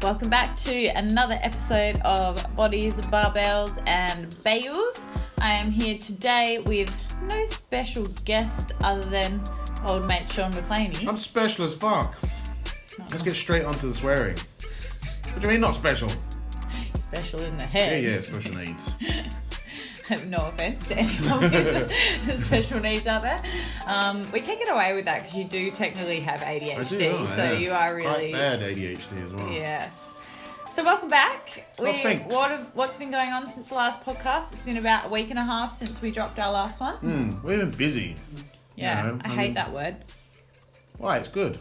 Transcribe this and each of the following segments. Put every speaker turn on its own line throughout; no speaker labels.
Welcome back to another episode of Bodies, Barbells and Bales. I am here today with no special guest other than old mate Sean McClaney.
I'm special as fuck. Let's get straight onto the swearing. What do you mean not special?
Special in the head.
Yeah, special needs.
No offence to anyone with special needs out there. We can get away with that because you do technically have ADHD.
I do,
so
yeah.
You are really...
Quite bad ADHD as well.
Yes. So welcome back.
Thanks.
What's been going on since the last podcast? It's been about a week and a half since we dropped our last one.
We've been busy.
Yeah,
You know,
I hate that word.
Why? It's good.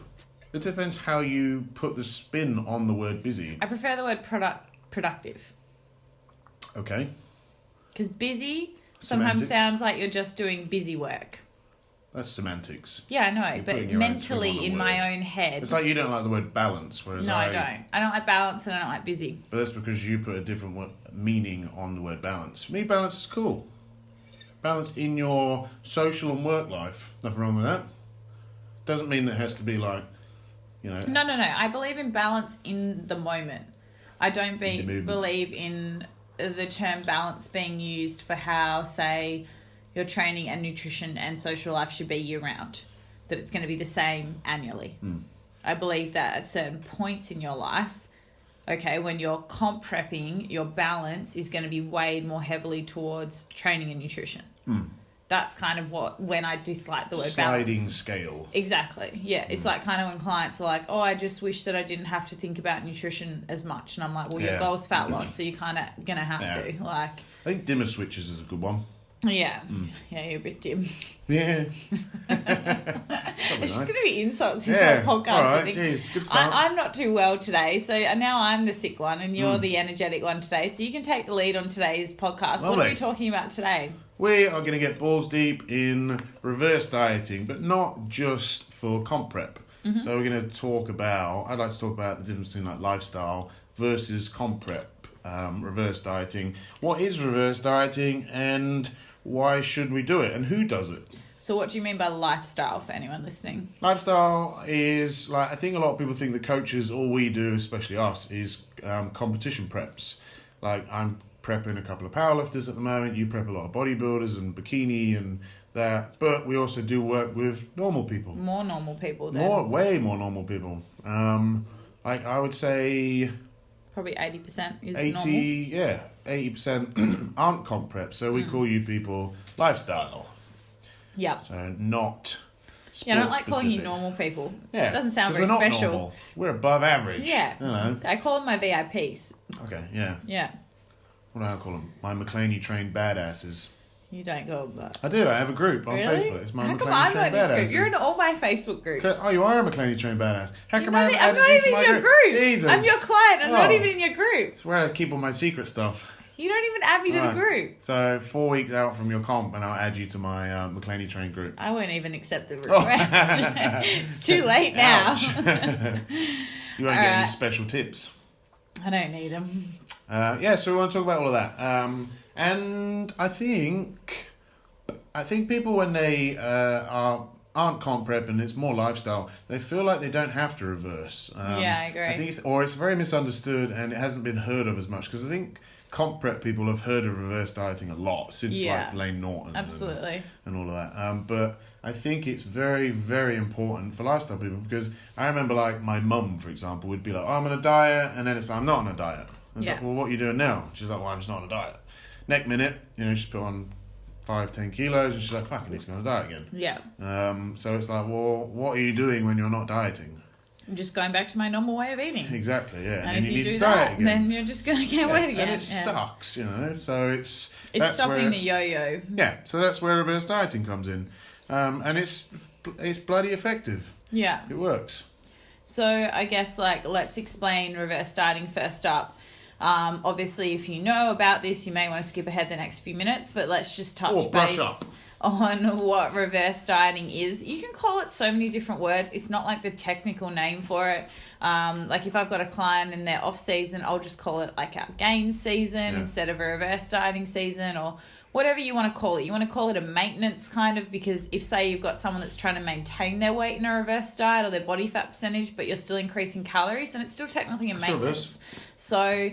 It depends how you put the spin on the word busy.
I prefer the word productive.
Okay.
Because busy sometimes
Semantics.
sounds like you're just doing busy work.
That's semantics.
Yeah, I know,
You're
but
putting your own spin on
mentally
the
in
word.
my own head.
It's like you don't like the word balance, whereas
No, I don't. I don't like balance and I don't like busy.
But that's because you put a different meaning on the word balance. For me, balance is cool. Balance in your social and work life. Nothing wrong with that. Doesn't mean that it has to be like, you know...
No. I believe in balance in the moment. I don't
movement.
believe in the term balance being used for how, say, your training and nutrition and social life should be year-round. That it's going to be the same annually. I believe that at certain points in your life, okay, when you're comp prepping, your balance is going to be weighed more heavily towards training and nutrition. That's kind of when I dislike the word
Sliding
balance.
scale.
Exactly. Yeah. It's like kind of when clients are like, oh, I just wish that I didn't have to think about nutrition as much. And I'm like, well, your goal's fat loss, so you're kind of going to have to. Like,
I think dimmer switches is a good one.
yeah. Yeah, you're a bit dim.
Yeah.
It's just going to be insults this
Yeah,
whole podcast.
all right,
I think.
geez, good start.
I'm not too well today, so now I'm the sick one and you're the energetic one today. So you can take the lead on today's podcast. What are
Lovely.
we talking about today?
We are going to get balls deep in reverse dieting, but not just for comp prep. So we're going to talk about, I'd like to talk about the difference between like lifestyle versus comp prep, reverse dieting. What is reverse dieting and why should we do it and who does it?
So what do you mean by lifestyle for anyone listening?
Lifestyle is, like, I think a lot of people think the coaches, all we do, especially us, is competition preps. Like, I'm prepping a couple of powerlifters at the moment, you prep a lot of bodybuilders and bikini and that, but we also do work with normal people.
More normal people then.
Way more normal people. Like, I would say...
Probably 80% is
80,
normal.
yeah, 80% aren't comp prep, so we call you people lifestyle.
Yep.
So not sports
Yeah, I don't like calling you
specific.
normal people.
Yeah,
It doesn't sound
'cause
very
we're not
special.
normal. We're above average.
Yeah.
You know.
I call them my VIPs.
Okay, yeah.
Yeah.
What do I call them? My McClaney trained badasses.
You don't call them that.
I do. I have a group on
Really?
Facebook. It's my
How come
McClaney
I'm not
trained
in this group?
badasses.
You're in all my Facebook groups.
Oh, you are a McClaney trained badass. How come I haven't
I'm
added
not
you
even
to my
in your group.
Jesus.
I'm your client. I'm not
Oh.
even in your group.
It's where I keep all my secret stuff.
You don't even add me to the
Right.
group.
So 4 weeks out from your comp, and I'll add you to my McClaney trained group.
I won't even accept the
Oh.
request. It's too late now.
Ouch. You won't get any
Alright.
special tips.
I don't need them.
Yeah, so we want to talk about all of that. And I think people, when they aren't comp prep and it's more lifestyle, they feel like they don't have to reverse.
Yeah, I agree.
I think it's very misunderstood and it hasn't been heard of as much, because I think comp prep people have heard of reverse dieting a lot since
Yeah.
like Lane Norton
Absolutely.
and all of that. But I think it's very, very important for lifestyle people, because I remember, like, my mum, for example, would be like, oh, I'm on a diet, and then it's like, I'm not on a diet. And it's
Yeah.
like, well, what are you doing now? She's like, well, I'm just not on a diet. Next minute, she's put on 5-10 kilos, and she's like, fuck, I need to go on a diet again.
Yeah.
So it's like, well, what are you doing when you're not dieting?
I'm just going back to my normal way of eating.
Exactly, yeah.
And
then
if
you
you
need
do
to diet
that,
again.
then you're just going to gain weight again.
And it sucks, So it's
It's
that's
stopping
where-
the yo-yo.
Yeah, so that's where reverse dieting comes in. And it's bloody effective.
Yeah.
It works.
So I guess, like, let's explain reverse dieting first up. Obviously, if you know about this, you may want to skip ahead the next few minutes, but let's just touch
Or brush
base
up.
on what reverse dieting is. You can call it so many different words. It's not like the technical name for it. Like if I've got a client in their off season, I'll just call it like our gain season instead of a reverse dieting season, or whatever you want to call it. You want to call it a maintenance kind of, because if say you've got someone that's trying to maintain their weight in a reverse diet or their body fat percentage, but you're still increasing calories, then it's still technically a maintenance. So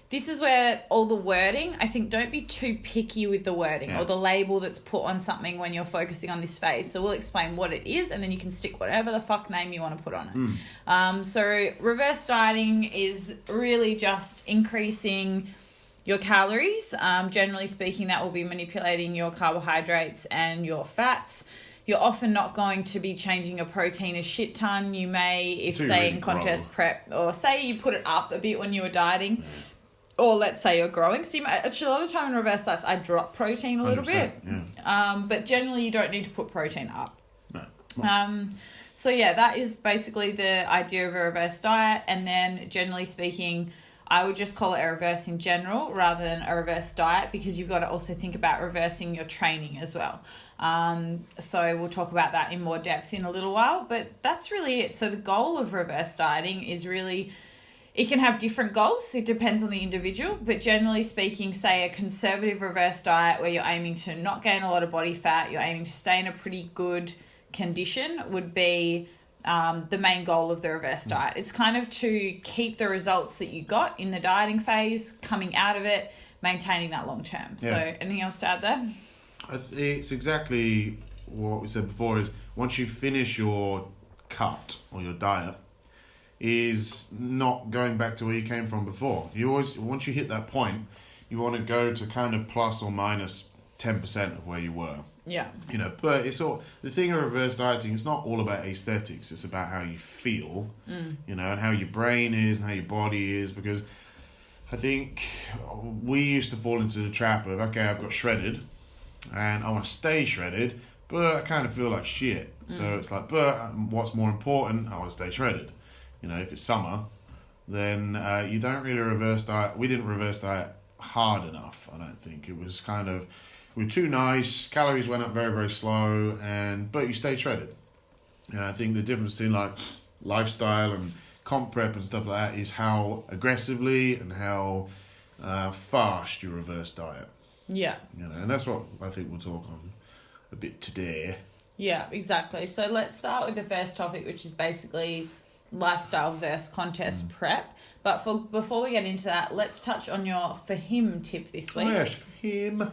this is where all the wording, I think, don't be too picky with the wording or the label that's put on something when you're focusing on this phase. So we'll explain what it is, and then you can stick whatever the fuck name you want to put on it. So reverse dieting is really just increasing your calories. Generally speaking, that will be manipulating your carbohydrates and your fats. You're often not going to be changing your protein a shit ton. You may, if say really in contest prep, or say you put it up a bit when you were dieting, or let's say you're growing. So you might, actually, a lot of time in reverse diets, I drop protein a little bit. Yeah. But generally, you don't need to put protein up. No. So yeah, that is basically the idea of a reverse diet. And then generally speaking, I would just call it a reverse in general rather than a reverse diet, because you've got to also think about reversing your training as well. So we'll talk about that in more depth in a little while, but that's really it. So the goal of reverse dieting is really, it can have different goals. It depends on the individual, but generally speaking, say a conservative reverse diet where you're aiming to not gain a lot of body fat, you're aiming to stay in a pretty good condition, would be the main goal of the reverse diet. It's kind of to keep the results that you got in the dieting phase, coming out of it, maintaining that long term. Yeah. So anything else to add there?
It's exactly what we said before, is once you finish your cut or your diet, is not going back to where you came from before. You always, once you hit that point, you want to go to kind of plus or minus 10% of where you were.
Yeah.
You know, but it's all, the thing of reverse dieting, it's not all about aesthetics. It's about how you feel, you know, and how your brain is and how your body is, because I think we used to fall into the trap of, okay, I've got shredded and I want to stay shredded, but I kind of feel like shit. So it's like, but what's more important? I want to stay shredded. You know, if it's summer, then you don't really reverse diet. We didn't reverse diet hard enough, I don't think. It was kind of, we were too nice, calories went up very, very slow, but you stayed shredded. And I think the difference between like lifestyle and comp prep and stuff like that is how aggressively and how fast you reverse diet.
Yeah.
You know, and that's what I think we'll talk on a bit today.
Yeah, exactly. So let's start with the first topic, which is basically lifestyle versus contest prep. But before we get into that, let's touch on your for him tip this week.
Oh, yes, for him.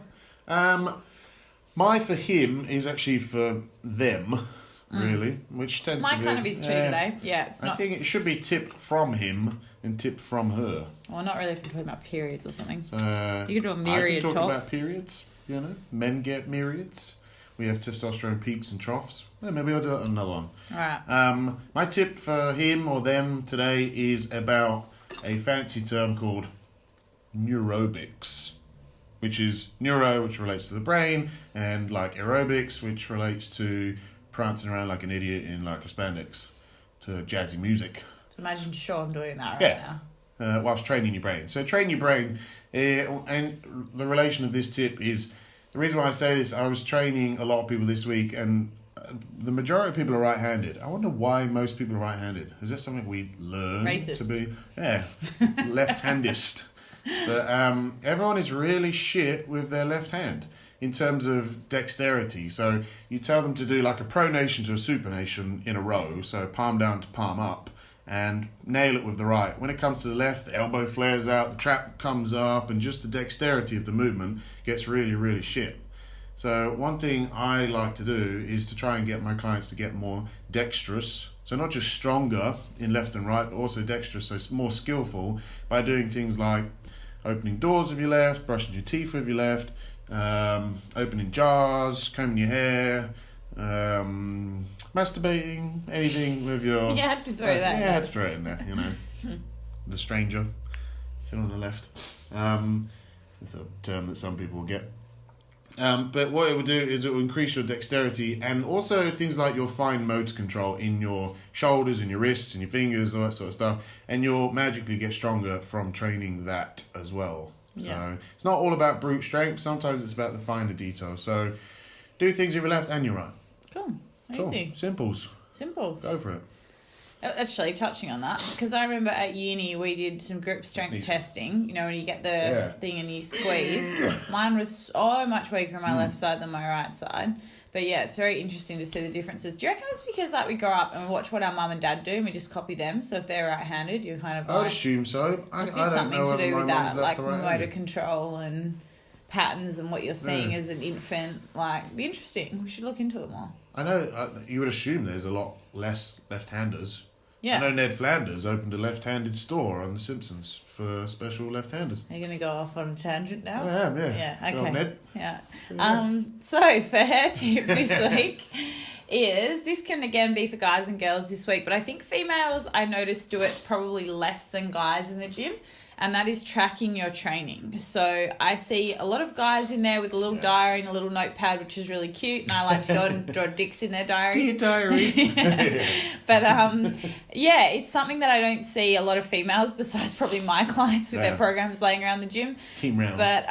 My for him is actually for them, really, which tends to be...
Mine kind of is too today. Yeah, it's not...
I think it should be tip from him and tip from her.
Well, not really if you're talking about periods or something.
So,
you could do a myriad
talk about periods, you know. Men get myriads. We have testosterone peaks and troughs. Well, maybe I'll do it on another one.
All right.
My tip for him or them today is about a fancy term called neurobics, which is neuro, which relates to the brain, and like aerobics, which relates to prancing around like an idiot in like a spandex to jazzy music.
So imagine Sean doing that right
now. Whilst training your brain. So train your brain, and the relation of this tip is, the reason why I say this, I was training a lot of people this week, and the majority of people are right-handed. I wonder why most people are right-handed. Is that something we learn
Racist.
To be? Yeah, left-handist. But everyone is really shit with their left hand in terms of dexterity. So you tell them to do like a pronation to a supination in a row, so palm down to palm up, and nail it with the right. When it comes to the left, the elbow flares out, the trap comes up, and just the dexterity of the movement gets really, really shit. So one thing I like to do is to try and get my clients to get more dexterous. So not just stronger in left and right, but also dexterous, so it's more skillful by doing things like opening doors with your left, brushing your teeth with your left, opening jars, combing your hair, masturbating, anything with your...
You had to throw that in there.
Yeah, I had to throw it in there, you know. The stranger, sit on the left. It's a term that some people will get. But what it will do is it will increase your dexterity, and also things like your fine motor control in your shoulders and your wrists and your fingers, all that sort of stuff, and you'll magically get stronger from training that as well. So it's not all about brute strength, sometimes it's about the finer details. So do things with your left and your right.
Cool. Easy.
Simples.
Simple.
Go for it.
Actually, touching on that, because I remember at uni we did some grip strength testing. You know, when you get the thing and you squeeze. Mine was so much weaker on my left side than my right side. But yeah, it's very interesting to see the differences. Do you reckon it's because like we grow up and we watch what our mum and dad do and we just copy them? So if they're right-handed, you're kind of
I would assume so.
Must be something to do with that, like motor control and patterns and what you're seeing as an infant. Like, it'd be interesting. We should look into it more.
I know you would assume there's a lot less left-handers.
Yeah.
I know Ned Flanders opened a left-handed store on The Simpsons for special left-handers.
Are you going to go off on a tangent now?
I am, yeah.
Yeah, okay.
Go on, Ned.
Yeah.
So,
So for her tip this week is, this can again be for guys and girls this week, but I think females, I noticed, do it probably less than guys in the gym. And that is tracking your training. So I see a lot of guys in there with a little diary and a little notepad, which is really cute. And I like to go and draw dicks in their diaries.
Dear diary.
But it's something that I don't see a lot of females besides probably my clients with their programs laying around the gym.
Team round.
But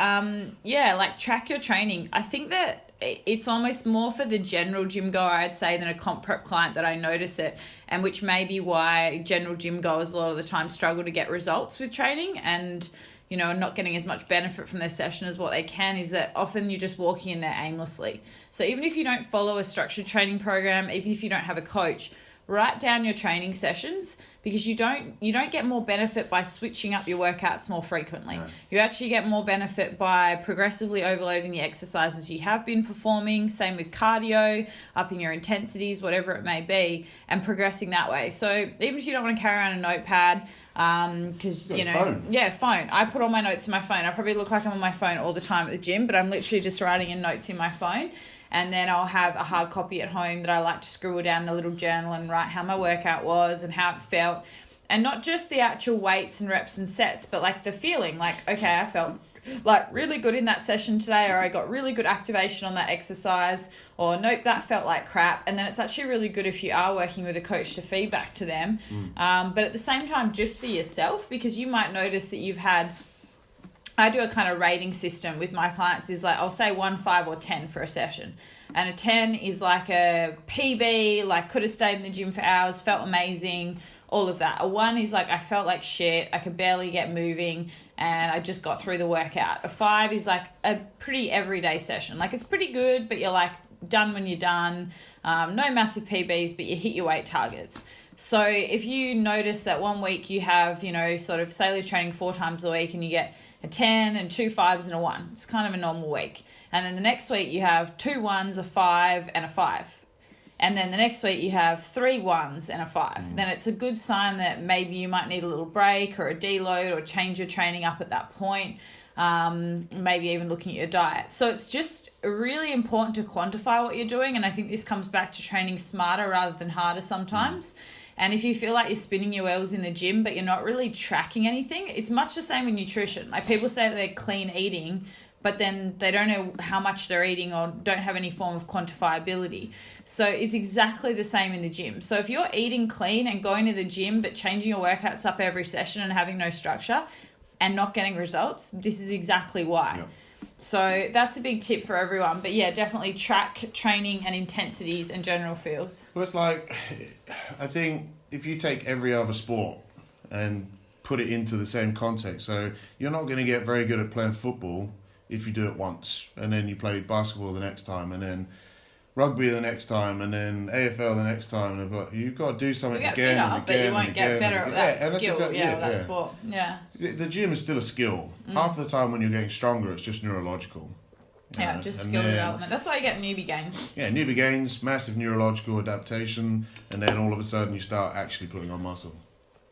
like track your training. I think that it's almost more for the general gym goer, I'd say, than a comp prep client that I notice it, and which may be why general gym goers a lot of the time struggle to get results with training and, you know, not getting as much benefit from their session as what they can, is that often you're just walking in there aimlessly. So even if you don't follow a structured training program, even if you don't have a coach, write down your training sessions, because you don't get more benefit by switching up your workouts more frequently. No. You actually get more benefit by progressively overloading the exercises you have been performing, same with cardio, upping your intensities, whatever it may be, and progressing that way. So even if you don't want to carry around a notepad, because phone. I put all my notes in my phone. I probably look like I'm on my phone all the time at the gym, but I'm literally just writing in notes in my phone. And then I'll have a hard copy at home that I like to scribble down in a little journal and write how my workout was and how it felt. And not just the actual weights and reps and sets, but like the feeling, like, okay, I felt like really good in that session today, or I got really good activation on that exercise, or nope, that felt like crap. And then it's actually really good if you are working with a coach to feedback to them. But at the same time, just for yourself, because you might notice that you've had, I do a kind of rating system with my clients, is like, I'll say 1, 5 or 10 for a session. And a 10 is like a PB, like could have stayed in the gym for hours, felt amazing, all of that. A 1 is like, I felt like shit, I could barely get moving, and I just got through the workout. A 5 is like a pretty everyday session. Like, it's pretty good, but you're like done when you're done. No massive PBs, but you hit your weight targets. So if you notice that one week you have, you know, sort of say you're training 4 times a week and you get a 10 and 2 5s and a 1, it's kind of a normal week. And then the next week you have 2 1s, a 5 and a 5. And then the next week you have 3 1s and a 5. Then it's a good sign that maybe you might need a little break or a deload or change your training up at that point. Maybe even looking at your diet. So it's just really important to quantify what you're doing. And I think this comes back to training smarter rather than harder sometimes. And if you feel like you're spinning your wheels in the gym, but you're not really tracking anything, it's much the same with nutrition. Like, people say that they're clean eating, but then they don't know how much they're eating or don't have any form of quantifiability. So it's exactly the same in the gym. So if you're eating clean and going to the gym, but changing your workouts up every session and having no structure and not getting results, this is exactly why. Yep. So that's a big tip for everyone. But yeah, definitely track training and intensities and general feels.
Well, it's like, I think if you take every other sport and put it into the same context, so you're not going to get very good at playing football if you do it once, and then you play basketball the next time, and then rugby the next time, and then AFL the next time. But you've got to do something again and again.
But you won't get better at that skill. That sport. Yeah.
The gym is still a skill. Half of the time when you're getting stronger, it's just neurological.
Yeah, just skill development. That's why you get newbie gains.
Yeah, newbie gains, massive neurological adaptation, and then all of a sudden you start actually putting on muscle.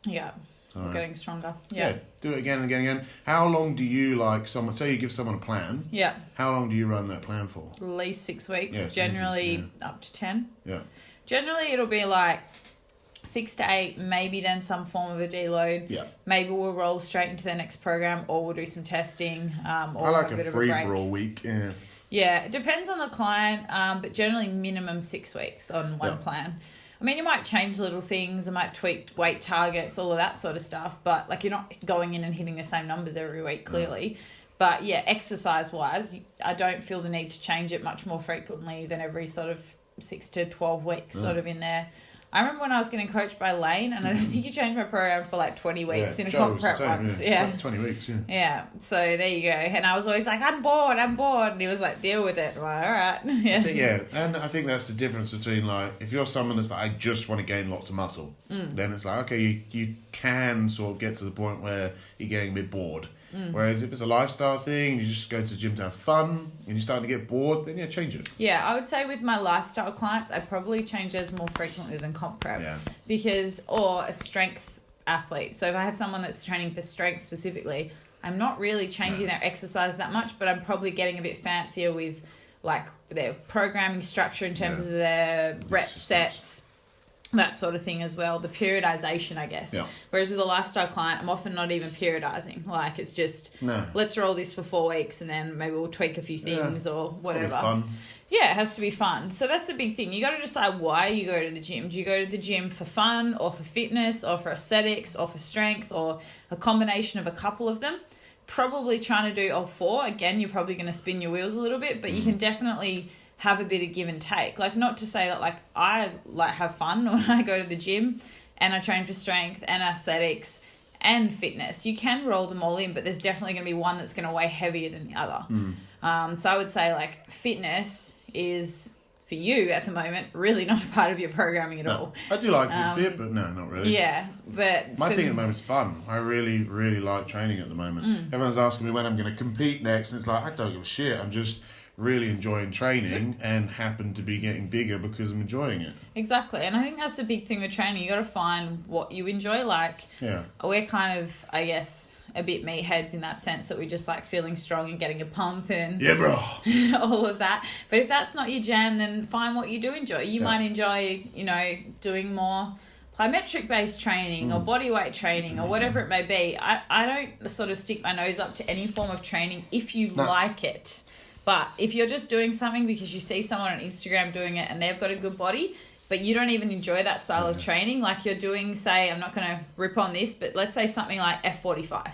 Yeah. Right. Getting stronger.
Yeah, do it again and again and again. How long do you, like, someone, say you give someone a plan?
Yeah.
How long do you run that plan for?
At least 6 weeks. Yeah, generally up to 10.
Yeah.
Generally it'll be like 6 to 8, maybe then some form of a deload.
Yeah.
Maybe we'll roll straight into the next program, or we'll do some testing. Or
I like
a bit
a
of a break.
free-for-all week. Yeah.
Yeah, it depends on the client, but generally minimum 6 weeks on one plan. I mean, you might change little things, you might tweak weight targets, all of that sort of stuff, but like, you're not going in and hitting the same numbers every week, clearly. No. But yeah, exercise-wise, I don't feel the need to change it much more frequently than every sort of 6 to 12 weeks, sort of in there. I remember when I was getting coached by Lane, and I don't think he changed my program for like 20 weeks in a
Joe
comp
was the
prep
same,
once.
yeah.
Yeah.
20 weeks, yeah.
Yeah, so there you go. And I was always like, I'm bored. And he was like, deal with it. I'm like, all right. Yeah.
And I think that's the difference between, like, if you're someone that's like, I just want to gain lots of muscle, then it's like, okay, you can sort of get to the point where you're getting a bit bored. Whereas if it's a lifestyle thing, you just go to the gym to have fun, and you're starting to get bored, then change it.
Yeah, I would say with my lifestyle clients, I probably change those more frequently than comp prep.
Yeah.
Or a strength athlete. So if I have someone that's training for strength specifically, I'm not really changing their exercise that much, but I'm probably getting a bit fancier with like their programming structure in terms of their rep sets, that sort of thing as well. The periodization, I guess.
Yeah.
Whereas with a lifestyle client, I'm often not even periodizing. Like it's just, let's roll this for 4 weeks and then maybe we'll tweak a few things or whatever.
Fun.
Yeah, it has to be fun. So that's the big thing. You got to decide why you go to the gym. Do you go to the gym for fun or for fitness or for aesthetics or for strength or a combination of a couple of them? Probably trying to do all four. Again, you're probably going to spin your wheels a little bit, but you can definitely have a bit of give and take. Like, not to say that like I like have fun when I go to the gym and I train for strength and aesthetics and fitness. You can roll them all in, but there's definitely going to be one that's going to weigh heavier than the other. So I would say like fitness is for you at the moment really not a part of your programming at all.
I do like to be fit, but no, not really.
Yeah, but
my thing at the moment is fun. I really, really like training at the moment. Everyone's asking me when I'm going to compete next, and it's like, I don't give a shit. I'm just really enjoying training and happen to be getting bigger because I'm enjoying it.
Exactly. And I think that's the big thing with training. You got to find what you enjoy. Like, we're kind of, I guess, a bit meatheads in that sense that we just like feeling strong and getting a pump and
bro,
all of that. But if that's not your jam, then find what you do enjoy. You might enjoy, doing more plyometric based training or body weight training or whatever it may be. I don't sort of stick my nose up to any form of training if you like it. But if you're just doing something because you see someone on Instagram doing it and they've got a good body, but you don't even enjoy that style of training, like you're doing, say, I'm not going to rip on this, but let's say something like F45,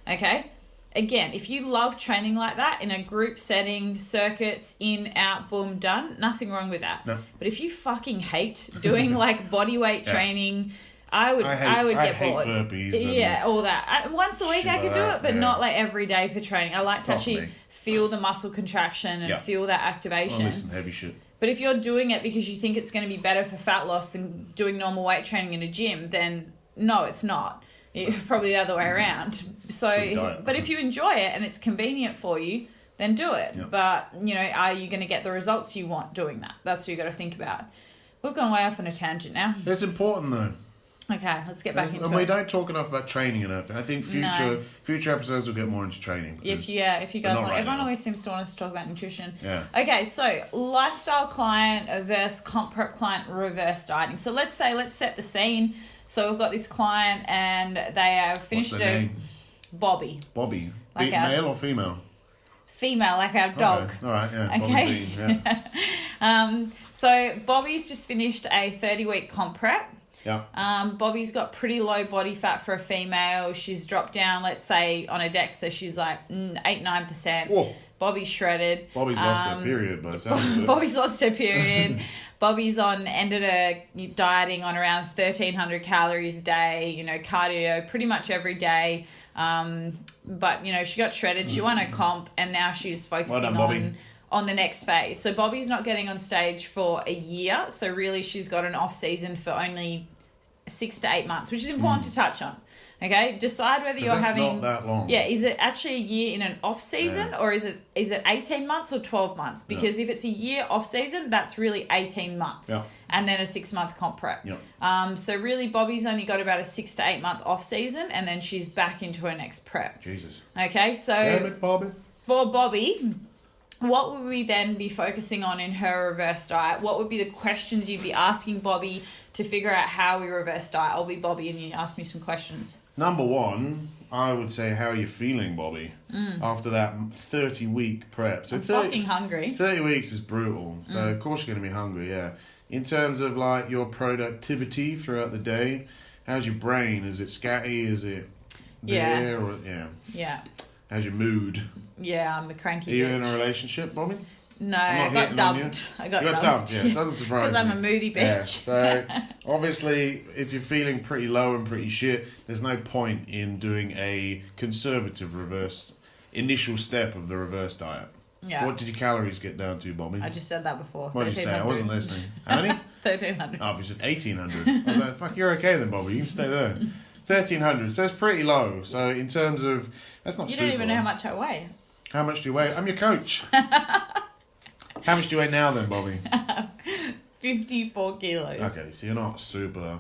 okay? Again, if you love training like that in a group setting, circuits, in, out, boom, done, nothing wrong with that.
No.
But if you fucking hate doing like body weight training, I would get bored.
Burpees
all that. Once a week I could do it, but not like every day for training. I like to actually feel the muscle contraction and feel that activation.
Well, some heavy shit.
But if you're doing it because you think it's going to be better for fat loss than doing normal weight training in a gym, then no, it's not. Probably the other way around. So, but if you enjoy it and it's convenient for you, then do it. Yep. But, are you going to get the results you want doing that? That's what you got to think about. We've gone way off on a tangent now.
It's important though.
Okay, let's get back into it.
And we don't talk enough about training enough. I think future episodes will get more into training.
If you guys want, everyone always seems to want us to talk about nutrition.
Yeah.
Okay, so lifestyle client versus comp prep client reverse dieting. So let's set the scene. So we've got this client and they have finished
What's their name?
Bobby.
Bobby.
Like
male or female?
Female, like our dog.
Okay. All right, yeah.
Okay.
Bobby Bean,
so Bobby's just finished a 30-week comp prep.
Yeah.
Bobby's got pretty low body fat for a female. She's dropped down, let's say, on a DEXA, she's like 8-9%.
Whoa.
Bobby's shredded.
Bobby's lost her period, by the sounds of it.
Bobby's lost her period. Bobby's ended her dieting on around 1,300 calories a day, cardio pretty much every day. But, she got shredded. She won her comp, and now she's focusing on the next phase. So Bobby's not getting on stage for a year. So really she's got an off season for only 6 to 8 months, which is important to touch on. Okay, decide whether you're having.
Not that long.
Yeah, is it actually a year in an off season, or is it 18 months or 12 months? Because if it's a year off season, that's really 18 months, and then a 6-month comp prep. So really, Bobby's only got about a 6 to 8 month off season, and then she's back into her next prep.
Jesus.
Okay, so
damn it, Bobby.
For Bobby, what would we then be focusing on in her reverse diet? What would be the questions you'd be asking Bobby to figure out how we reverse diet? I'll be Bobby and you ask me some questions.
Number one, I would say, how are you feeling, Bobby, after that 30-week prep? So
I'm fucking hungry.
30 weeks is brutal. So, of course, you're going to be hungry, yeah. In terms of, like, your productivity throughout the day, how's your brain? Is it scatty? Is it there? Or,
Yeah.
How's your mood?
Yeah, I'm a cranky
Are you
bitch.
in a relationship, Bobby?
No,
I'm not
I got
hitting on you.
dumped. I
You
got
got dumped, yeah. It doesn't surprise me.
Because I'm a moody
Yeah,
bitch.
so, obviously, if you're feeling pretty low and pretty shit, there's no point in doing a conservative initial step of the reverse diet.
Yeah.
What did your calories get down to, Bobby?
I just said that before.
What did you say? I wasn't listening. How many?
1,300.
Oh, you said 1,800. I was like, fuck, you're okay then, Bobby. You can stay there. 1,300. So it's pretty low. So in terms of... That's not
You
super
don't even know
low.
how much I weigh.
How much do you weigh? I'm your coach. How much do you weigh now then, Bobby?
54 kilos.
Okay, so you're not super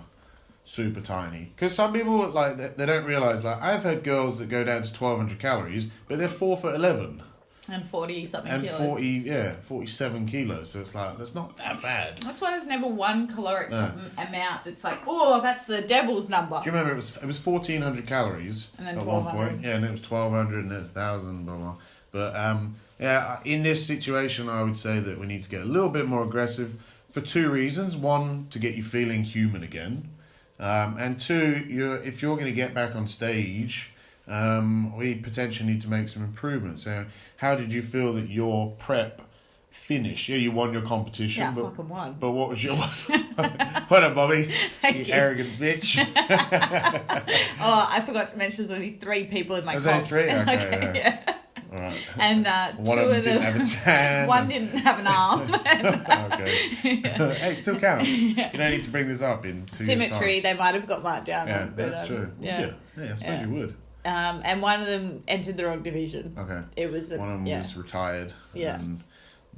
tiny. Because some people, like, they don't realise, like, I've had girls that go down to 1,200 calories, but they're 4'11".
And 40-something
And
kilos.
47 kilos. So it's like, that's not that bad.
That's why there's never one caloric amount that's like, oh, that's the devil's number.
Do you remember it was 1,400 calories
And then
at one
1,200.
point? Yeah, and it was 1,200 and it's 1,000, blah, blah. But, yeah, in this situation, I would say that we need to get a little bit more aggressive for two reasons. One, to get you feeling human again. And two, if you're going to get back on stage, we potentially need to make some improvements. So, how did you feel that your prep finished? Yeah, you won your competition.
Yeah, fucking won.
But what was your... What up, Bobby?
Thank you.
Arrogant bitch.
Oh, I forgot to mention there's only 3 people in my
Was there
comp.
3? Okay,
Okay,
yeah. All right.
And
One
2
of them
of
didn't
them...
have a tan.
One didn't have an arm.
Okay. Hey, it still counts. You don't need to bring this up in 2 years'
Symmetry,
time.
they might have got marked down.
Yeah,
on, but,
that's true.
Yeah.
Yeah, I suppose you would.
And one of them entered the wrong division.
Okay.
It was...
One of them was retired.
Yeah.
And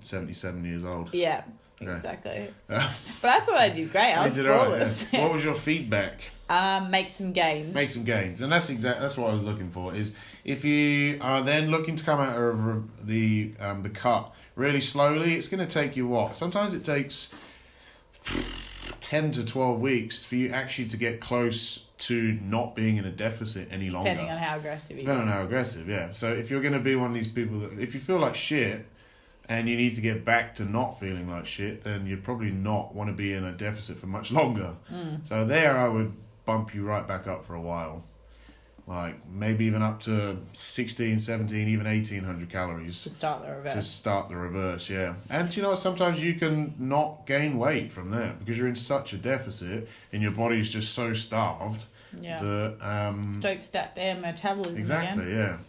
77 years old.
Yeah,
Okay.
exactly. But I thought I did great. I was
You did all right,
flawless.
yeah. What was your feedback?
Make some gains.
Make some gains, and that's what I was looking for. Is if you are then looking to come out of the cut really slowly, it's going to take you what? Sometimes it takes 10 to 12 weeks for you actually to get close to not being in a deficit any longer.
Depending on how aggressive you
Depending
are.
on how aggressive, yeah. So if you're going to be one of these people that, if you feel like shit and you need to get back to not feeling like shit, then you'd probably not want to be in a deficit for much longer. So there I would bump you right back up for a while. Like maybe even up to 16, 17, even 1,800 calories.
To start the reverse.
To start the reverse, yeah. And you know what? Sometimes you can not gain weight from that because you're in such a deficit and your body's just so starved that...
Stokes that damn metabolism
Exactly,
again.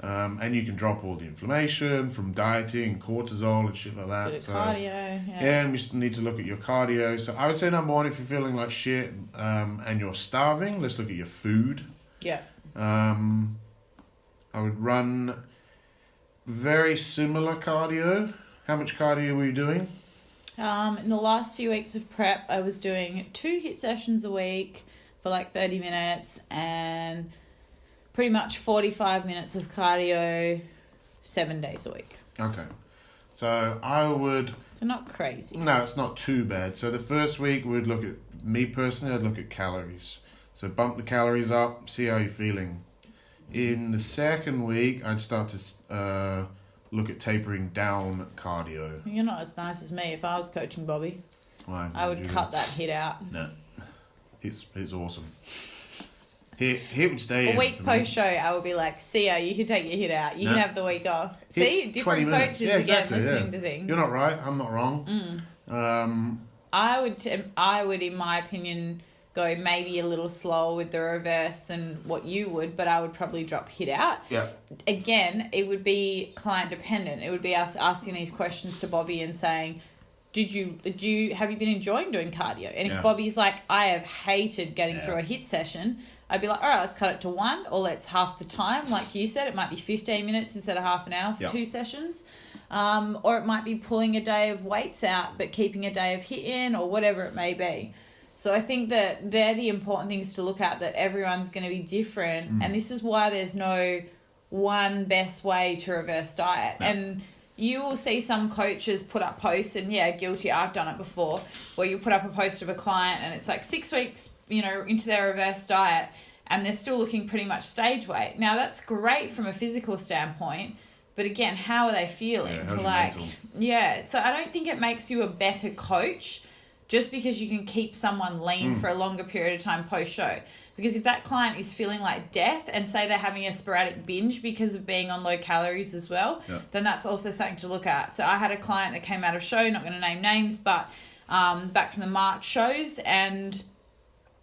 yeah. And you can drop all the inflammation from dieting and cortisol and shit like that.
Bit of cardio, yeah.
And we need to look at your cardio. So I would say number one, if you're feeling like shit and you're starving, let's look at your food.
Yeah.
I would run very similar cardio. How much cardio were you doing?
In the last few weeks of prep, I was doing 2 HIIT sessions a week for like 30 minutes and pretty much 45 minutes of cardio 7 days a week.
Okay. So I would...
So not crazy.
No, it's not too bad. So the first week we'd look at... Me personally, I'd look at calories. So bump the calories up, see how you're feeling. In the second week, I'd start to look at tapering down cardio.
You're not as nice as me. If I was coaching Bobby,
Why?
I would cut that HIIT out.
No. It's awesome. HIIT would stay in.
A week
for me.
post-show, I would be like, see ya, you can take your HIIT out. You can have the week off. See?
HIIT's
Different
20 minutes.
coaches
Yeah, exactly,
again listening
yeah.
to things.
You're not right. I'm not wrong.
I would, in my opinion, go maybe a little slower with the reverse than what you would, but I would probably drop HIIT out.
Yeah.
Again, it would be client dependent. It would be us asking these questions to Bobby and saying, have you been enjoying doing cardio? And if Bobby's like, I have hated getting through a HIIT session, I'd be like, all right, let's cut it to 1, or let's half the time. Like you said, it might be 15 minutes instead of half an hour for 2 sessions. Or it might be pulling a day of weights out, but keeping a day of HIIT in, or whatever it may be. So I think that they're the important things to look at, that everyone's going to be different. And this is why there's no one best way to reverse diet. No. And you will see some coaches put up posts, and guilty, I've done it before, where you put up a post of a client and it's like 6 weeks, into their reverse diet, and they're still looking pretty much stage weight. Now that's great from a physical standpoint, but again, how are they feeling?
Yeah, how's your mental?
So I don't think it makes you a better coach just because you can keep someone lean for a longer period of time post-show. Because if that client is feeling like death and say they're having a sporadic binge because of being on low calories as well, then that's also something to look at. So I had a client that came out of show, not going to name names, but back from the March shows, and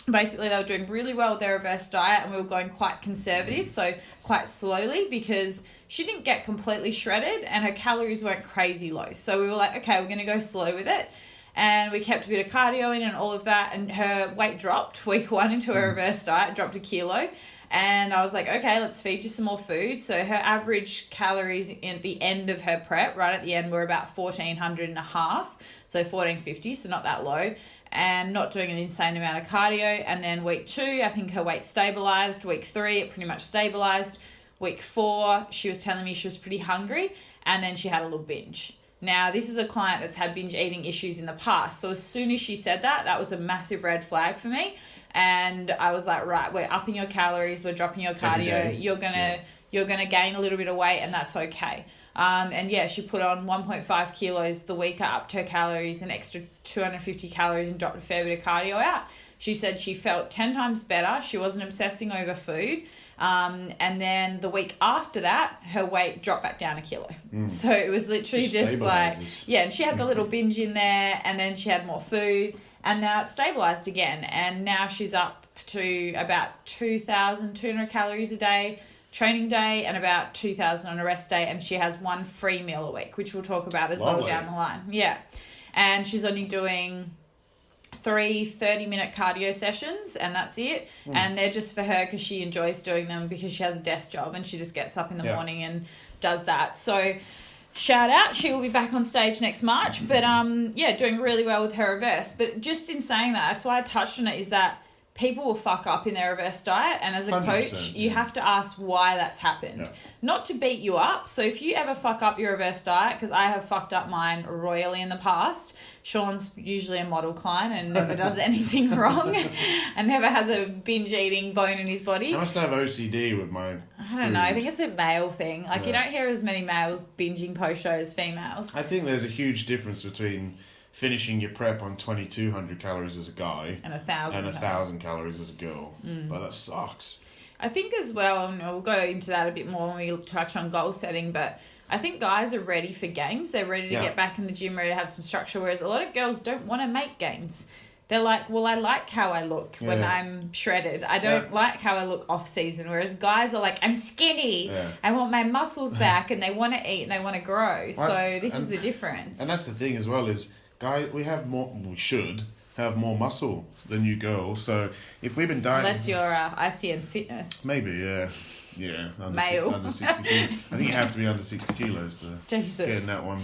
basically they were doing really well with their reverse diet, and we were going quite conservative, so quite slowly, because she didn't get completely shredded and her calories weren't crazy low. So we were like, okay, we're going to go slow with it. And we kept a bit of cardio in and all of that. And her weight dropped week 1 into her reverse diet, dropped a kilo. And I was like, okay, let's feed you some more food. So her average calories at the end of her prep, right at the end, were about 1,400 and a half. So 1,450, so not that low. And not doing an insane amount of cardio. And then week 2, I think her weight stabilized. Week 3, it pretty much stabilized. Week 4, she was telling me she was pretty hungry. And then she had a little binge. Now, this is a client that's had binge eating issues in the past. So as soon as she said that, that was a massive red flag for me. And I was like, right, we're upping your calories, we're dropping your cardio. You're gonna gain a little bit of weight, and that's okay. And yeah, she put on 1.5 kilos the week, upped her calories, an extra 250 calories, and dropped a fair bit of cardio out. She said she felt 10 times better. She wasn't obsessing over food. And then the week after that, her weight dropped back down a kilo. So it was literally just like, yeah, and she had the little binge in there, and then she had more food, and now it's stabilized again. And now she's up to about 2,200 calories a day, training day, and about 2,000 on a rest day. And she has 1 free meal a week, which we'll talk about as well down the line. Yeah. And she's only doing 3 30-minute cardio sessions, and that's it. And they're just for her because she enjoys doing them, because she has a desk job and she just gets up in the morning and does that. So shout out, she will be back on stage next March. But yeah, doing really well with her reverse. But just in saying that, that's why I touched on it, is that people will fuck up in their reverse diet, and as a coach, you have to ask why that's happened. Not to beat you up. So if you ever fuck up your reverse diet, because I have fucked up mine royally in the past. Sean's usually a model client and never does anything wrong and never has a binge eating bone in his body.
I must have OCD with my
I don't know. I think it's a male thing. Like, you don't hear as many males binging post-show as females.
I think there's a huge difference between finishing your prep on 2,200 calories as a guy
and 1,000
calories as a girl. But that sucks.
I think as well, and we'll go into that a bit more when we touch on goal setting, but I think guys are ready for gains. They're ready to get back in the gym, ready to have some structure, whereas a lot of girls don't want to make gains. They're like, well, I like how I look when I'm shredded. I don't like how I look off season. Whereas guys are like, I'm skinny. I want my muscles back, and they want to eat and they want to grow. So this is the difference.
And that's the thing as well, is guys, we should have more muscle than you girls. So if we've been dieting... Unless
you're ICN Fitness.
Maybe, yeah. Yeah.
Male.
Under 60 kilos. I think you have to be under 60 kilos to get in that one.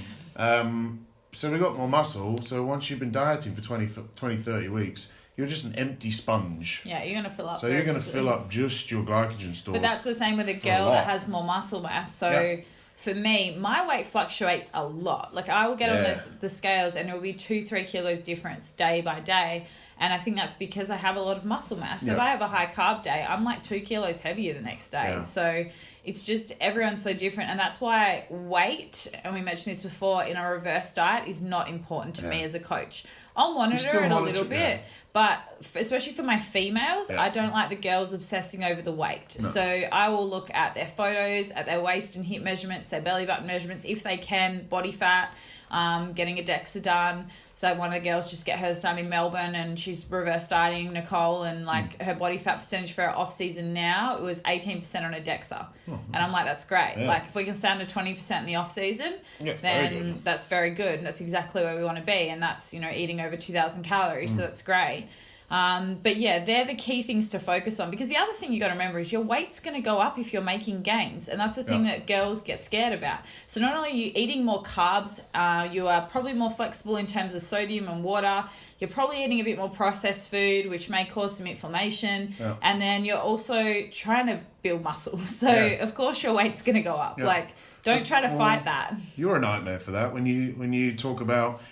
So we've got more muscle. So once you've been dieting for 20, 30 weeks, you're just an empty sponge.
Yeah, you're going to fill up.
So you're going to fill up just your glycogen stores.
But that's the same with a girl that has more muscle mass. So... For me, my weight fluctuates a lot. Like, I will get on the scales and it will be 2-3 kilos difference day by day. And I think that's because I have a lot of muscle mass. So if I have a high carb day, I'm like 2 kilos heavier the next day. So it's just, everyone's so different. And that's why weight, and we mentioned this before, in a reverse diet is not important to me as a coach. I'll monitor it a little bit. But especially for my females, I don't like the girls obsessing over the weight. No. So I will look at their photos, at their waist and hip measurements, their belly button measurements, if they can, body fat, getting a DEXA done. So one of the girls just get hers done in Melbourne, and she's reverse dieting, Nicole, and like her body fat percentage for her off season now, it was 18% on a DEXA. Oh, nice. And I'm like, that's great. Yeah. Like, if we can stand to 20% in the off season, then that's very good. And that's exactly where we want to be. And that's, eating over 2,000 calories. So that's great. But yeah, they're the key things to focus on, because the other thing you got to remember is your weight's going to go up if you're making gains, and that's the thing that girls get scared about. So not only are you eating more carbs, you are probably more flexible in terms of sodium and water. You're probably eating a bit more processed food, which may cause some inflammation, and then you're also trying to build muscle. So of course your weight's going to go up. Like, don't try to fight that.
You're a nightmare for that when you talk about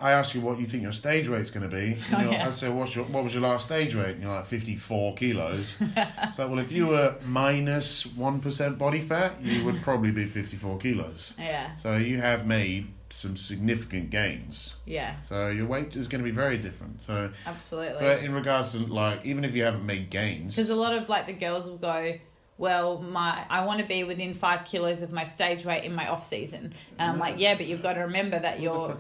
I ask you what you think your stage weight's going to be. And I say, what was your last stage weight? And you're like, 54 kilos. So, well, if you were minus 1% body fat, you would probably be 54 kilos.
Yeah.
So you have made some significant gains.
Yeah.
So your weight is going to be very different. So
absolutely.
But in regards to, like, even if you haven't made gains...
Because a lot of, like, the girls will go... well, I want to be within 5 kilos of my stage weight in my off season, and I'm like, yeah, but you've got to remember that your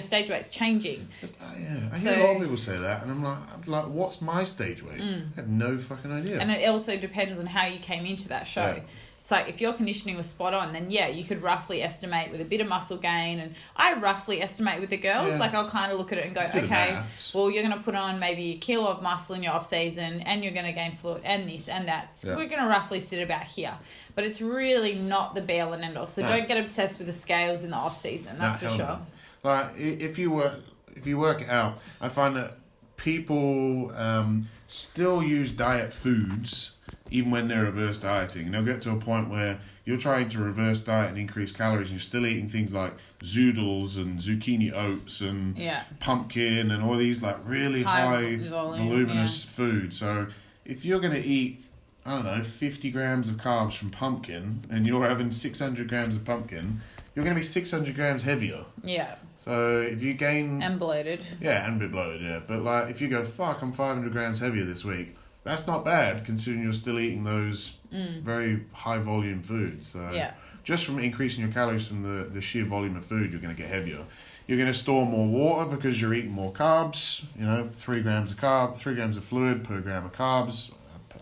stage weight's changing.
I hear a lot of people say that, and I'm like, what's my stage weight? I have no fucking idea.
And it also depends on how you came into that show. Yeah. It's like, if your conditioning was spot on, then yeah, you could roughly estimate with a bit of muscle gain. And I roughly estimate with the girls. Yeah. Like, I'll kind of look at it and go, okay, well, you're going to put on maybe a kilo of muscle in your off season, and you're going to gain fluid and this and that. So we're going to roughly sit about here. But it's really not the be all and end all. So don't get obsessed with the scales in the off season. That's for sure.
Like, if you work it out, I find that people still use diet foods even when they're reverse dieting. And they'll get to a point where you're trying to reverse diet and increase calories, and you're still eating things like zoodles and zucchini oats and pumpkin and all these like really high voluminous food. So if you're going to eat, I don't know, 50 grams of carbs from pumpkin, and you're having 600 grams of pumpkin, you're going to be 600 grams heavier. Yeah. So if you gain...
and bloated.
Yeah, and a bit bloated, yeah. But like, if you go, fuck, I'm 500 grams heavier this week, that's not bad, considering you're still eating those very high volume foods. So just from increasing your calories from the sheer volume of food, you're going to get heavier. You're going to store more water because you're eating more carbs. 3 grams of fluid per gram of carbs.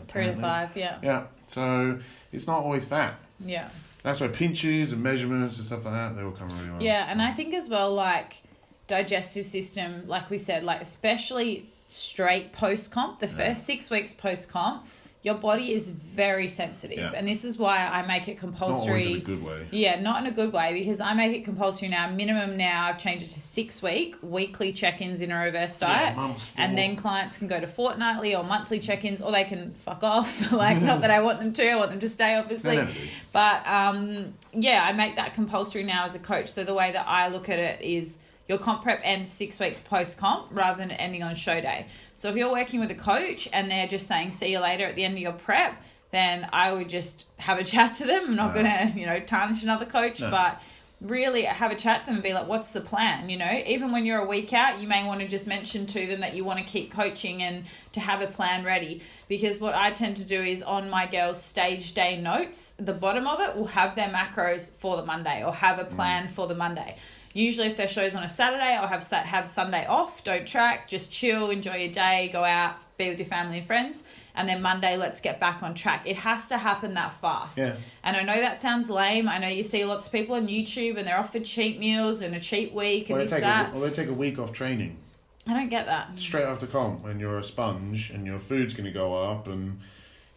Apparently. 3 to 5, yeah.
Yeah, so it's not always fat.
Yeah.
That's where pinches and measurements and stuff like that, they all come really well.
Yeah, and I think as well, like, digestive system, like we said, like, especially straight post-comp, the first 6 weeks post-comp, your body is very sensitive. Yeah. And this is why I make it compulsory. Not always in a good way. Yeah, not in a good way, because I make it compulsory now. Minimum now, I've changed it to 6 weekly check-ins in a reverse diet. And then clients can go to fortnightly or monthly check-ins, or they can fuck off. Like, not that I want them to. I want them to stay, obviously. But, I make that compulsory now as a coach. So the way that I look at it is your comp prep ends 6 weeks post-comp rather than ending on show day. So if you're working with a coach and they're just saying, see you later at the end of your prep, then I would just have a chat to them. I'm not going to, tarnish another coach, but really have a chat to them and be like, what's the plan? Even when you're a week out, you may want to just mention to them that you want to keep coaching and to have a plan ready. Because what I tend to do is on my girls' stage day notes, the bottom of it will have their macros for the Monday or have a plan for the Monday. Usually if their show's on a Saturday, I'll have Sunday off, don't track, just chill, enjoy your day, go out, be with your family and friends. And then Monday, let's get back on track. It has to happen that fast. Yeah. And I know that sounds lame. I know you see lots of people on YouTube and they're offered cheat meals and a cheat week and
they take a week off training.
I don't get that.
Straight after comp, when you're a sponge and your food's going to go up and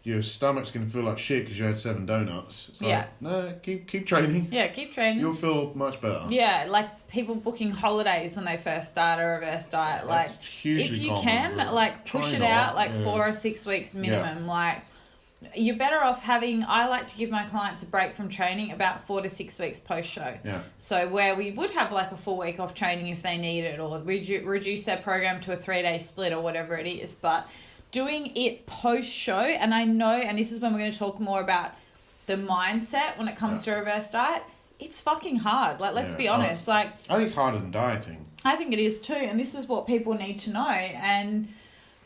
your stomach's going to feel like shit because you had 7 donuts. It's like, no, keep training.
Yeah, keep training.
You'll feel much better.
Yeah, like people booking holidays when they first start a reverse diet. Like, if you can, like, push it out, like 4 or 6 weeks minimum. Yeah. Like, you're better off having... I like to give my clients a break from training about 4 to 6 weeks post-show. Yeah. So where we would have, like, a full week off training if they need it, or reduce their program to a 3-day split or whatever it is. But doing it post-show, and I know, and this is when we're going to talk more about the mindset when it comes to reverse diet, it's fucking hard. Like, let's be honest. Like,
I think it's harder than dieting.
I think it is too, and this is what people need to know. And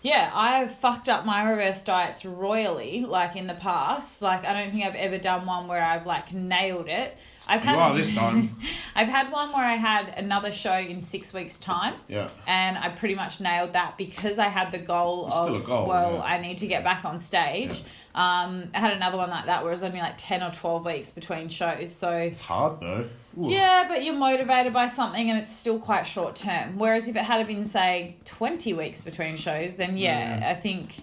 yeah, I've fucked up my reverse diets royally, like, in the past. Like, I don't think I've ever done one where I've, like, nailed it.
This time.
I've had one where I had another show in 6 weeks' time. Yeah. And I pretty much nailed that because I had the goal I need to get back on stage. Yeah. I had another one like that where it was only like 10 or 12 weeks between shows. So
it's hard though. Ooh.
Yeah, but you're motivated by something and it's still quite short term. Whereas if it had been, say, 20 weeks between shows, then I think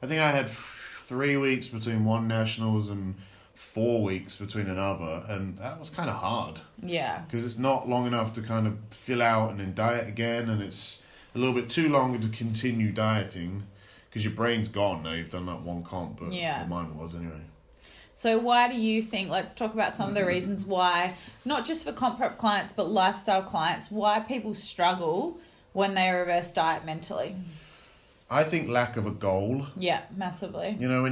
I had 3 weeks between one nationals and 4 weeks between another, and that was kind of hard. Yeah. Because it's not long enough to kind of fill out and then diet again, and it's a little bit too long to continue dieting because your brain's gone now. You've done that one comp, but mine was anyway.
So why do you think, let's talk about some of the reasons why, not just for comp prep clients, but lifestyle clients, why people struggle when they reverse diet mentally?
I think lack of a goal.
Yeah, massively.
You know,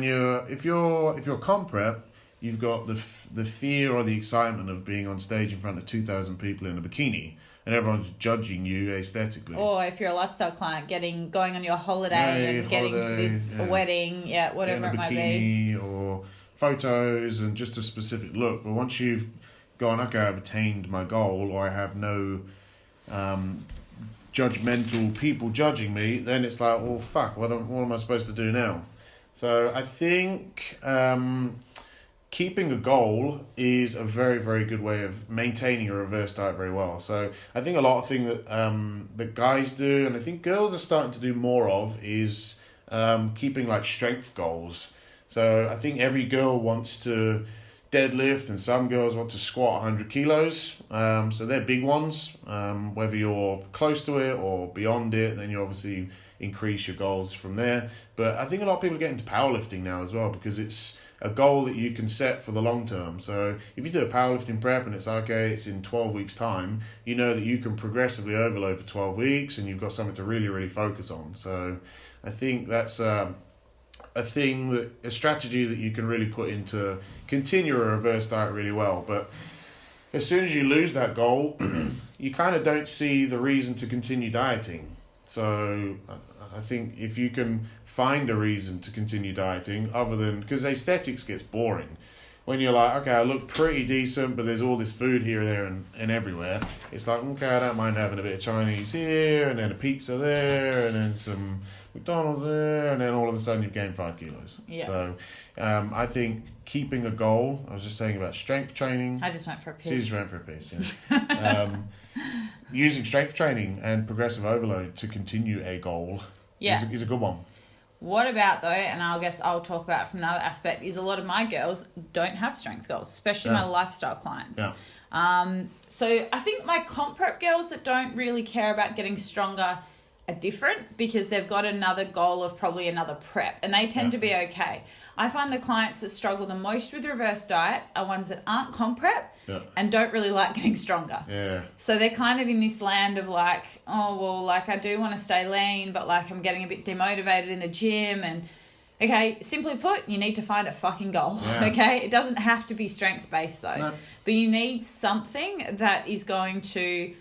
if you're comp prep, you've got the fear or the excitement of being on stage in front of 2,000 people in a bikini and everyone's judging you aesthetically.
Or if you're a lifestyle client, going on your holiday and getting to this wedding, whatever it might be.
Or photos and just a specific look. But once you've gone, okay, I've attained my goal, or I have no judgmental people judging me, then it's like, well, fuck, what am I supposed to do now? So I think keeping a goal is a very, very good way of maintaining a reverse diet very well. So I think a lot of things that guys do, and I think girls are starting to do more of, is keeping like strength goals. So I think every girl wants to deadlift, and some girls want to squat 100 kilos. So they're big ones. Whether you're close to it or beyond it, then you obviously increase your goals from there. But I think a lot of people get into powerlifting now as well, because it's a goal that you can set for the long term. So if you do a powerlifting prep and it's okay, it's in 12 weeks time, you know that you can progressively overload for 12 weeks and you've got something to really, really focus on. So I think that's a strategy that you can really put into continue a reverse diet really well. But as soon as you lose that goal, you kind of don't see the reason to continue dieting. So I think if you can find a reason to continue dieting other than, because aesthetics gets boring. When you're like, okay, I look pretty decent, but there's all this food here, there, and everywhere. It's like, okay, I don't mind having a bit of Chinese here, and then a pizza there, and then some McDonald's there, and then all of a sudden you've gained 5 kilos.
Yeah.
So I think keeping a goal, I was just saying about strength training.
I just went for a piss.
She just went for a piss, yeah. Using strength training and progressive overload to continue a goal is a good one.
What about, though, and I guess I'll talk about it from another aspect, is a lot of my girls don't have strength goals, especially my lifestyle clients.
Yeah.
So I think my comp prep girls that don't really care about getting stronger are different, because they've got another goal of probably another prep, and they tend to be okay. I find the clients that struggle the most with reverse diets are ones that aren't comp prep and don't really like getting stronger.
Yeah.
So they're kind of in this land of like, oh, well, like I do want to stay lean, but like I'm getting a bit demotivated in the gym. And okay, simply put, you need to find a fucking goal. Yeah. Okay. It doesn't have to be strength based though, no. But you need something that is going to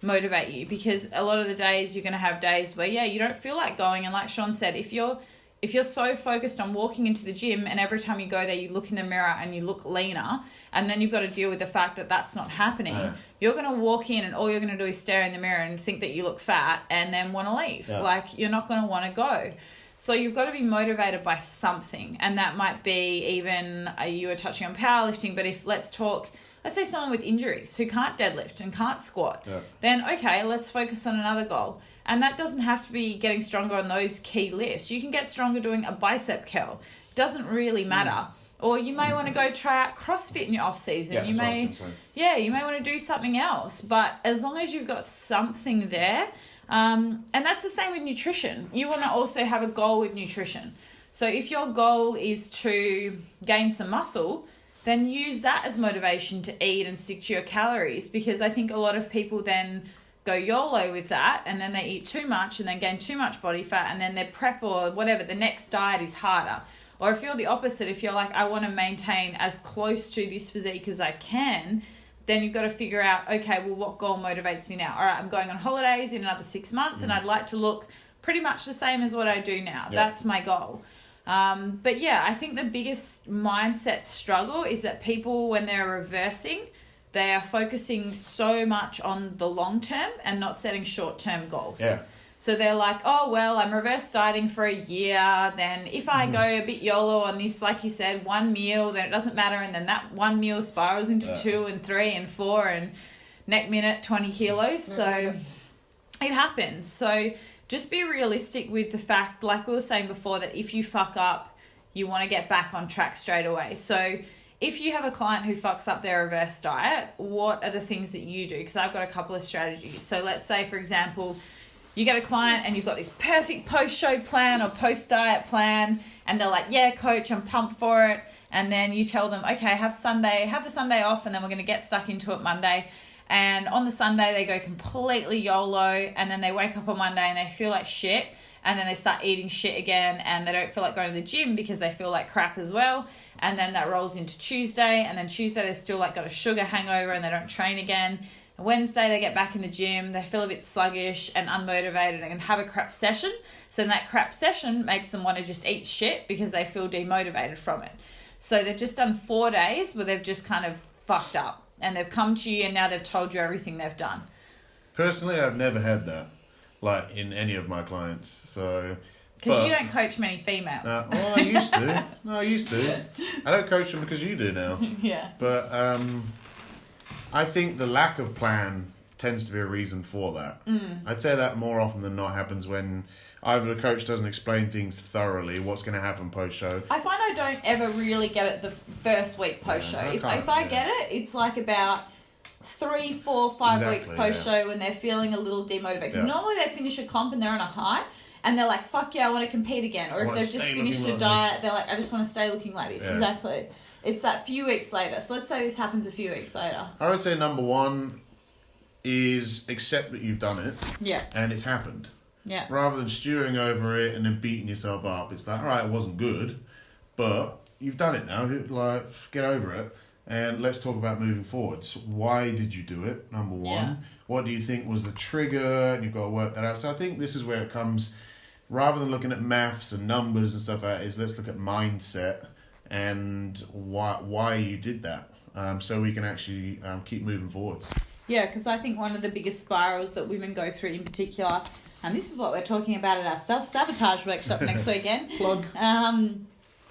motivate you, because a lot of the days you're going to have days where you don't feel like going. And like Sean said, if you're so focused on walking into the gym and every time you go there you look in the mirror and you look leaner, and then you've got to deal with the fact that that's not happening, you're going to walk in and all you're going to do is stare in the mirror and think that you look fat and then want to leave. Like, you're not going to want to go. So you've got to be motivated by something, and that might be even, you were touching on powerlifting, but let's say someone with injuries who can't deadlift and can't squat, then okay, let's focus on another goal. And that doesn't have to be getting stronger on those key lifts. You can get stronger doing a bicep curl. It doesn't really matter. Or you may want to go try out CrossFit in your off season. You may want to do something else. But as long as you've got something there, and that's the same with nutrition. You want to also have a goal with nutrition. So if your goal is to gain some muscle, then use that as motivation to eat and stick to your calories, because I think a lot of people then go YOLO with that, and then they eat too much and then gain too much body fat, and then their prep or whatever, the next diet is harder. Or if you're the opposite, if you're like, I want to maintain as close to this physique as I can, then you've got to figure out, okay, well, what goal motivates me now? All right, I'm going on holidays in another 6 months and I'd like to look pretty much the same as what I do now. That's my goal. But yeah, I think the biggest mindset struggle is that people, when they're reversing, they are focusing so much on the long term and not setting short term goals. Yeah. So they're like, oh, well, I'm reverse dieting for a year. Then if I go a bit YOLO on this, like you said, one meal, then it doesn't matter. And then that one meal spirals into 2 and 3 and 4 and next minute 20 kilos. So it happens. So just be realistic with the fact, like we were saying before, that if you fuck up, you want to get back on track straight away. So if you have a client who fucks up their reverse diet, what are the things that you do? Because I've got a couple of strategies. So let's say, for example, you get a client and you've got this perfect post-show plan or post-diet plan, and they're like, yeah, coach, I'm pumped for it. And then you tell them, okay, have the Sunday off, and then we're going to get stuck into it Monday. And on the Sunday, they go completely YOLO, and then they wake up on Monday and they feel like shit, and then they start eating shit again, and they don't feel like going to the gym because they feel like crap as well. And then that rolls into Tuesday, and then Tuesday they're still like got a sugar hangover and they don't train again. Wednesday they get back in the gym, they feel a bit sluggish and unmotivated and have a crap session. So then that crap session makes them want to just eat shit because they feel demotivated from it. So they've just done 4 days where they've just kind of fucked up, and they've come to you and now they've told you everything they've done.
Personally, I've never had that, like, in any of my clients. So...
Because you don't coach many females.
Well, I used to. I used to. I don't coach them because you do now.
Yeah.
But I think the lack of plan tends to be a reason for that. I'd say that more often than not happens when either the coach doesn't explain things thoroughly, what's going to happen post-show.
I find I don't ever really get it the first week post-show. If I get it, it's like about 3, 4, 5 weeks post-show when they're feeling a little demotivated. Because normally they finish a comp and they're on a high. And they're like, fuck yeah, I want to compete again. Or if they've just finished a diet, they're like, I just want to stay looking like this. Yeah. Exactly. It's that few weeks later. So let's say this happens a few weeks later.
I would say number one is accept that you've done it.
Yeah.
And it's happened.
Yeah.
Rather than stewing over it and then beating yourself up. It's like, all right, it wasn't good, but you've done it now. Like, get over it. And let's talk about moving forwards. Why did you do it? Number one. Yeah. What do you think was the trigger? And you've got to work that out. So I think this is where it comes... Rather than looking at maths and numbers and stuff like that, is let's look at mindset and why you did that, so we can actually keep moving forwards.
Yeah, because I think one of the biggest spirals that women go through in particular, and this is what we're talking about at our self-sabotage workshop next weekend.
Plug.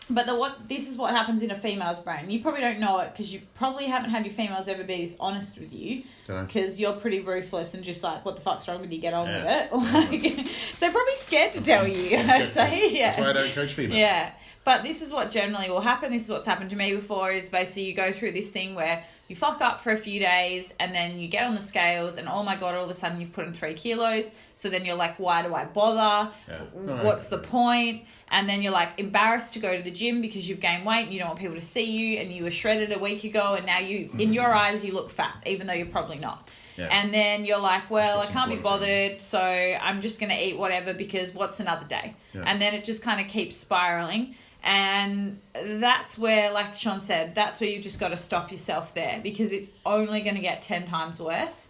But this is what happens in a female's brain. You probably don't know it because you probably haven't had your females ever be this honest with you, because you're pretty ruthless and just like, what the fuck's wrong with you? Get on with it. Like, so they're probably scared to tell you. I'd say, yeah.
That's why I don't coach females.
Yeah, but this is what generally will happen. This is what's happened to me before. Is basically you go through this thing where you fuck up for a few days and then you get on the scales and oh my god, all of a sudden you've put on 3 kilos. So then you're like, why do I bother? Yeah. What's the point? And then you're like embarrassed to go to the gym because you've gained weight and you don't want people to see you, and you were shredded a week ago and now you, in your eyes, you look fat, even though you're probably not. Yeah. And then you're like, well, I can't be bothered, so I'm just going to eat whatever because what's another day? Yeah. And then it just kind of keeps spiraling. And that's where, like Sean said, that's where you just got to stop yourself there, because it's only going to get 10 times worse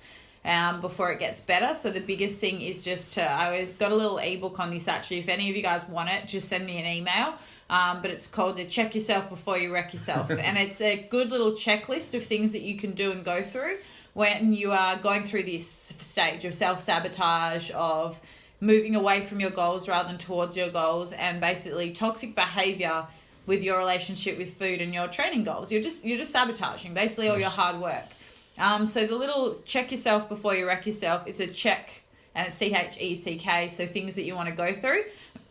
before it gets better. So the biggest thing is just I've got a little ebook on this actually. If any of you guys want it, just send me an email. But it's called the Check Yourself Before You Wreck Yourself. And it's a good little checklist of things that you can do and go through when you are going through this stage of self-sabotage, of moving away from your goals rather than towards your goals, and basically toxic behavior with your relationship with food and your training goals. You're just sabotaging basically all your hard work. So the little Check Yourself Before You Wreck Yourself, it's a check, and it's CHECK, so things that you want to go through.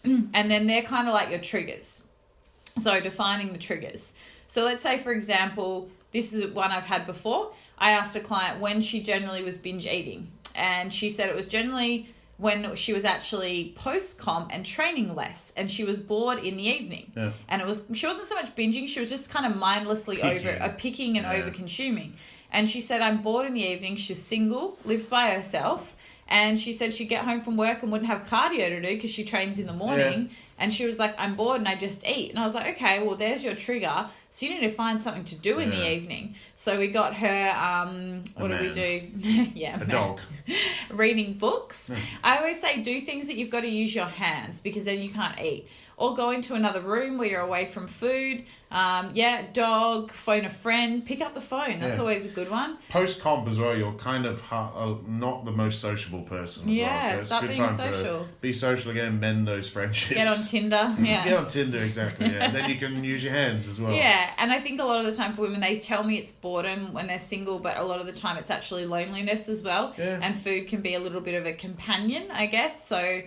And then they're kind of like your triggers. So defining the triggers. So let's say, for example, this is one I've had before. I asked a client when she generally was binge eating, and she said it was generally when she was actually post-comp and training less, and she was bored in the evening. Yeah. And she wasn't so much binging, she was just kind of mindlessly picking and over-consuming. And she said, I'm bored in the evening. She's single, lives by herself. And she said she'd get home from work and wouldn't have cardio to do because she trains in the morning. Yeah. And she was like, I'm bored and I just eat. And I was like, okay, well, there's your trigger. So you need to find something to do in the evening. So we got her, what do we do? A
dog.
Reading books. Yeah. I always say do things that you've got to use your hands, because then you can't eat. Or go into another room where you're away from food. Dog, phone a friend, pick up the phone. That's always a good one.
Post-comp as well, you're kind of not the most sociable person as well. So it's
start
a good
being
time
social.
To be social again, mend those friendships.
Get on Tinder. Yeah.
Get on Tinder, exactly. Yeah. And then you can use your hands as well.
Yeah, and I think a lot of the time for women, they tell me it's boredom when they're single, but a lot of the time it's actually loneliness as well. Yeah. And food can be a little bit of a companion, I guess. So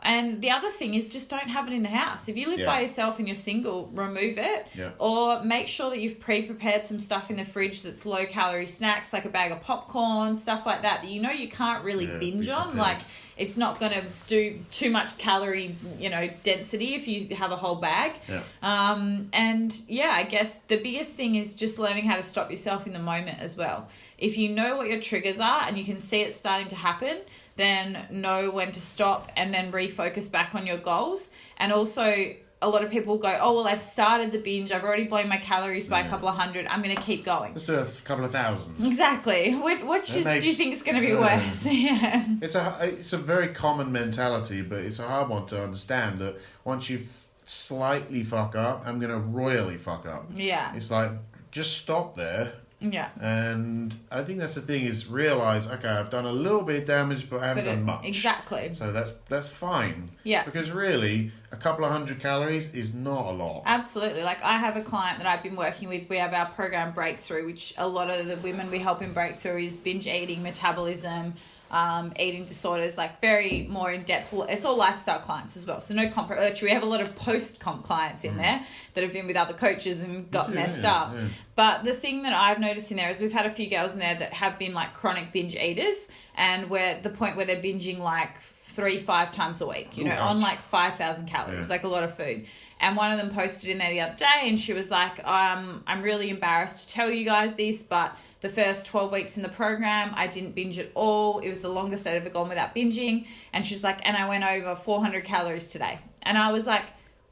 And the other thing is just don't have it in the house. If you live by yourself and you're single, remove it.
Yeah.
Or make sure that you've pre-prepared some stuff in the fridge that's low-calorie snacks, like a bag of popcorn, stuff like that you know you can't really binge on. Like, it's not going to do too much calorie, density if you have a whole bag.
Yeah.
And, I guess the biggest thing is just learning how to stop yourself in the moment as well. If you know what your triggers are and you can see it starting to happen, then know when to stop and then refocus back on your goals. And also, a lot of people go, oh, well, I've started the binge. I've already blown my calories by a couple of hundred. I'm going to keep going.
Let's do a couple of thousand.
Exactly. Which do you think is going to be worse? Yeah.
It's a very common mentality, but it's a hard one to understand that once you slightly fuck up, I'm going to royally fuck up.
Yeah.
It's like, just stop there.
Yeah.
And I think that's the thing is realise, okay, I've done a little bit of damage, but I haven't done much.
Exactly.
So that's fine.
Yeah.
Because really, a couple of 100 calories is not a lot.
Absolutely. Like, I have a client that I've been working with. We have our program Breakthrough, which a lot of the women we help in Breakthrough is binge eating, metabolism, eating disorders, like very more in-depth. It's all lifestyle clients as well. So no comp. Actually, we have a lot of post-comp clients in there that have been with other coaches and got messed up. Yeah. But the thing that I've noticed in there is we've had a few girls in there that have been like chronic binge eaters, and we're at the point where they're binging like 3-5 times a week, on like 5,000 calories, like a lot of food. And one of them posted in there the other day and she was like, I'm really embarrassed to tell you guys this, but the first 12 weeks in the program, I didn't binge at all. It was the longest I'd ever gone without binging. And she's like, and I went over 400 calories today. And I was like,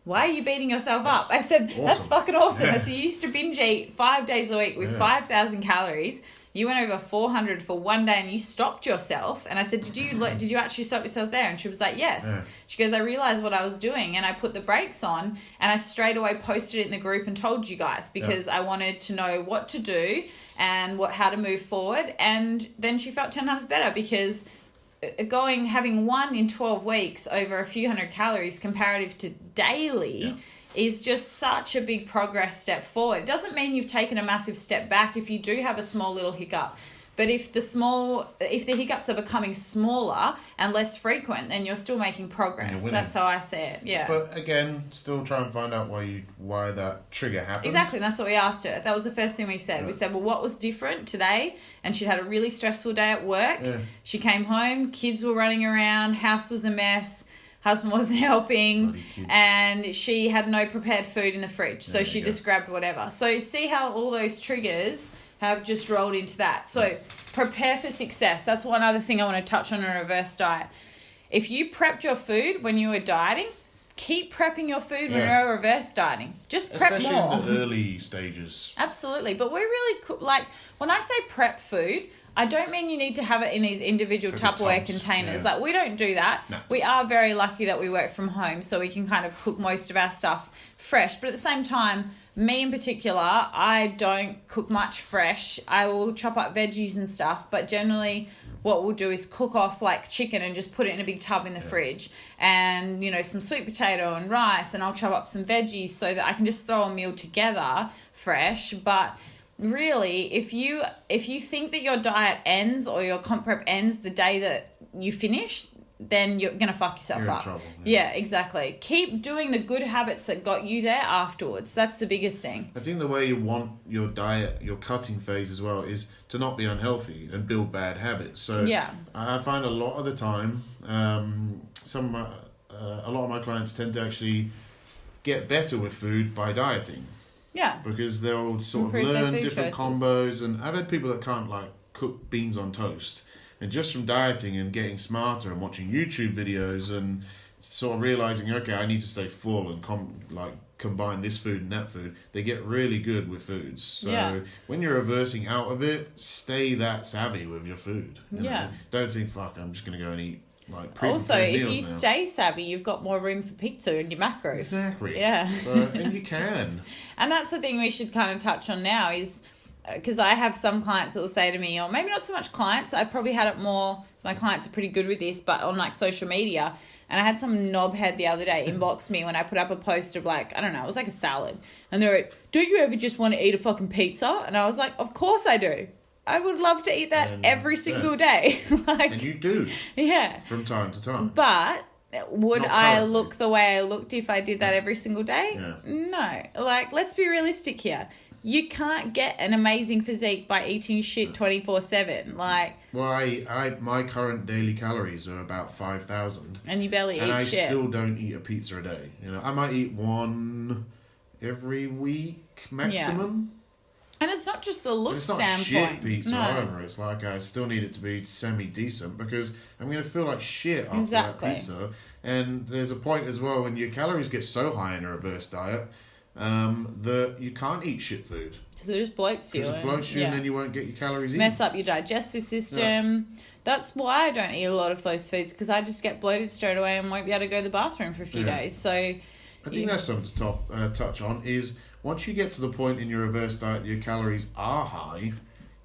why are you beating yourself up? I said, awesome. That's fucking awesome. Yeah. So you used to binge eat 5 days a week with 5,000 calories. You went over 400 for one day and you stopped yourself. And I said, did you actually stop yourself there? And she was like, yes. Yeah. She goes, I realized what I was doing and I put the brakes on and I straight away posted it in the group and told you guys because I wanted to know what to do and how to move forward. And then she felt 10 times better because having one in 12 weeks over a few hundred calories comparative to daily is just such a big progress step forward. It doesn't mean you've taken a massive step back if you do have a small little hiccup. But if the hiccups are becoming smaller and less frequent, then you're still making progress. That's how I see it. Yeah.
But again, still try and find out why that trigger happened.
Exactly. That's what we asked her. That was the first thing we said. Yeah. We said, well, what was different today? And she'd had a really stressful day at work. Yeah. She came home, kids were running around, house was a mess. Husband wasn't helping and she had no prepared food in the fridge. So she just grabbed whatever. So see how all those triggers have just rolled into that. So prepare for success. That's one other thing I want to touch on in a reverse diet. If you prepped your food when you were dieting, keep prepping your food when you're reverse dieting. Just prep
especially
more.
Especially in the early stages.
Absolutely. But we're really, like, when I say prep food, I don't mean you need to have it in these individual Tupperware containers. Yeah. Like, we don't do that. No. We are very lucky that we work from home, so we can kind of cook most of our stuff fresh. But at the same time, me in particular, I don't cook much fresh. I will chop up veggies and stuff, but generally what we'll do is cook off like chicken and just put it in a big tub in the fridge and, some sweet potato and rice, and I'll chop up some veggies so that I can just throw a meal together fresh. But really, if you think that your diet ends or your comp prep ends the day that you finish, then you're going to fuck yourself up.
Trouble,
yeah, exactly. Keep doing the good habits that got you there afterwards. That's the biggest thing.
I think the way you want your diet, your cutting phase as well, is to not be unhealthy and build bad habits. So I find a lot of the time, a lot of my clients tend to actually get better with food by dieting.
Yeah.
Because they'll sort of learn different combos. And I've had people that can't cook beans on toast. And just from dieting and getting smarter and watching YouTube videos and sort of realising, okay, I need to stay full and combine this food and that food, they get really good with foods. So when you're reversing out of it, stay that savvy with your food. You know? Don't think, fuck, I'm just going to go and eat
also, if you stay savvy, you've got more room for pizza in your macros.
Exactly.
Yeah.
And you can.
And that's the thing we should kind of touch on now is, because I have some clients that will say to me, or maybe not so much clients, I've probably had it more, my clients are pretty good with this, but on social media. And I had some knobhead the other day inbox me when I put up a post of I don't know, it was like a salad. And they're like, do you ever just want to eat a fucking pizza? And I was like, of course I do. I would love to eat that every single day.
And you do.
Yeah.
From time to time.
But would
Not
I
currently.
look the way I looked if I did that every single day?
Yeah.
No. Like, let's be realistic here. You can't get an amazing physique by eating shit 24/7. Like,
Well, my current daily calories are about 5,000.
and you barely
And
eat
I
shit.
still don't eat a pizza a day. I might eat one every week maximum.
And it's not just the
But
look
it's not
standpoint.
shit pizza
No.
either. It's like I still need it to be semi-decent because I'm going to feel like shit after
Exactly.
that pizza. And there's a point as well when your calories get so high in a reverse diet that you can't eat shit food.
Because it just bloats you.
Because it bloats you and then you won't get your calories in.
Mess up your digestive system. That's why I don't eat a lot of those foods, because I just get bloated straight away and won't be able to go to the bathroom for a few days. So
I think that's something to touch on is once you get to the point in your reverse diet that your calories are high,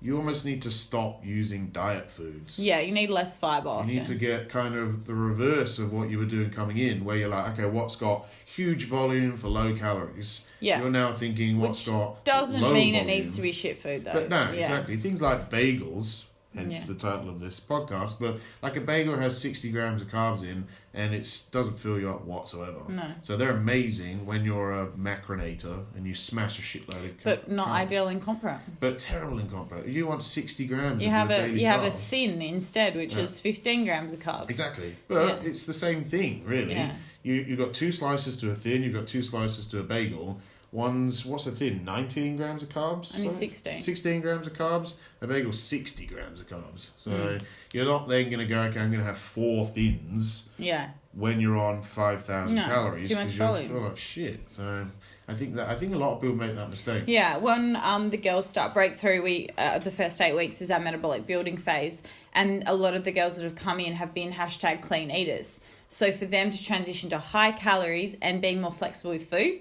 you almost need to stop using diet foods.
yeah, you need less fibre often.
You need to get kind of the reverse of what you were doing coming in, where you're like, okay, what's got huge volume for low calories?
Yeah.
You're now thinking what's got
doesn't
low
mean
volume.
it needs to be shit food, though.
But no,
Yeah.
exactly. Things like bagels, hence
Yeah.
the title of this podcast, but like a bagel has 60 grams of carbs in and it doesn't fill you up whatsoever.
No.
So they're amazing when you're a macronator and you smash a shitload of
But not
carbs.
ideal in comp prep.
But terrible in comp prep. You want 60 grams
You
of
have
your
a
daily
you have a
carbs.
thin instead, which is 15 grams of carbs.
Exactly. But
Yeah.
it's the same thing, really.
Yeah.
You've got 2 slices to a thin, you've got 2 slices to a bagel. One's, what's a thin? 19 grams of carbs?
Only
Something?
16.
16 grams of carbs. A bagel's 60 grams of carbs. So
Mm.
you're not then going to go, okay, I'm going to have 4 thins
Yeah.
when you're on 5,000
No,
calories.
too much
'cause you'll
volume.
feel like shit. So I think a lot of people make that mistake.
Yeah, when the girls start breakthrough, the first 8 weeks is our metabolic building phase, and a lot of the girls that have come in have been #clean eaters. So for them to transition to high calories and being more flexible with food,